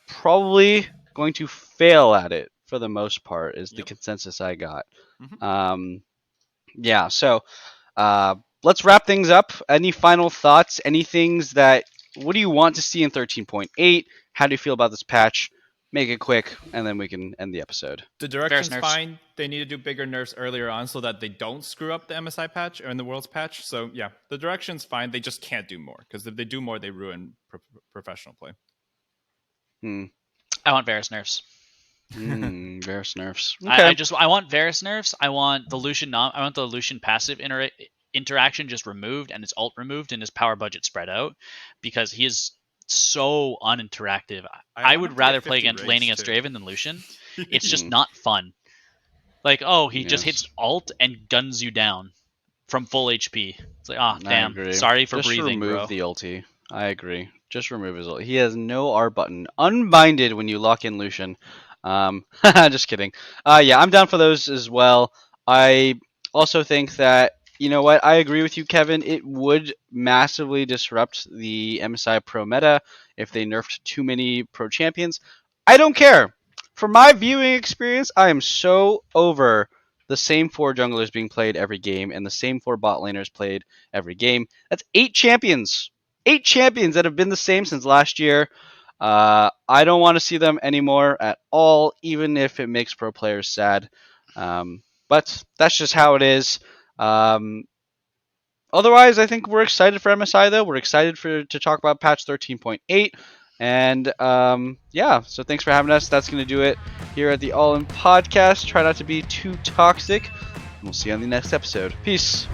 Probably going to fail at it for the most part, is the Yep. consensus I got. Mhm. Yeah. So. Let's wrap things up. Any final thoughts? Any things that, what do you want to see in 13.8? How do you feel about this patch? Make it quick, and then we can end the episode. The direction's nerfs. fine. They need to do bigger nerfs earlier on so that they don't screw up the MSI patch or in the Worlds patch. So yeah, the direction's fine. They just can't do more because if they do more, they ruin professional play. I want Varus nerfs. Varus nerfs. I want Varus nerfs. I want the Lucian passive interaction just removed and his ult removed and his power budget spread out because he is so uninteractive. I want would him to rather get play 50 against laning raids, against too. Draven than Lucian. It's just not fun. Like, he just Yes. hits ult and guns you down from full HP. It's like, I damn. agree. Sorry for Just breathing, remove bro. the ulti. I agree. Just remove his ulti. He has no R button. Unbinded when you lock in Lucian. Just kidding. Yeah, I'm down for those as well. I also think that, you know what, I agree with you, Kevin. It would massively disrupt the MSI Pro meta if they nerfed too many pro champions. I don't care. For my viewing experience, I am so over the same 4 junglers being played every game and the same 4 bot laners played every game. That's 8 champions. 8 champions that have been the same since last year. I don't want to see them anymore at all, even if it makes pro players sad. But that's just how it is. Otherwise, I think we're excited for MSI, though. We're excited to talk about patch 13.8. And yeah, so thanks for having us. That's going to do it here at the All In Podcast. Try not to be too toxic. And we'll see you on the next episode. Peace.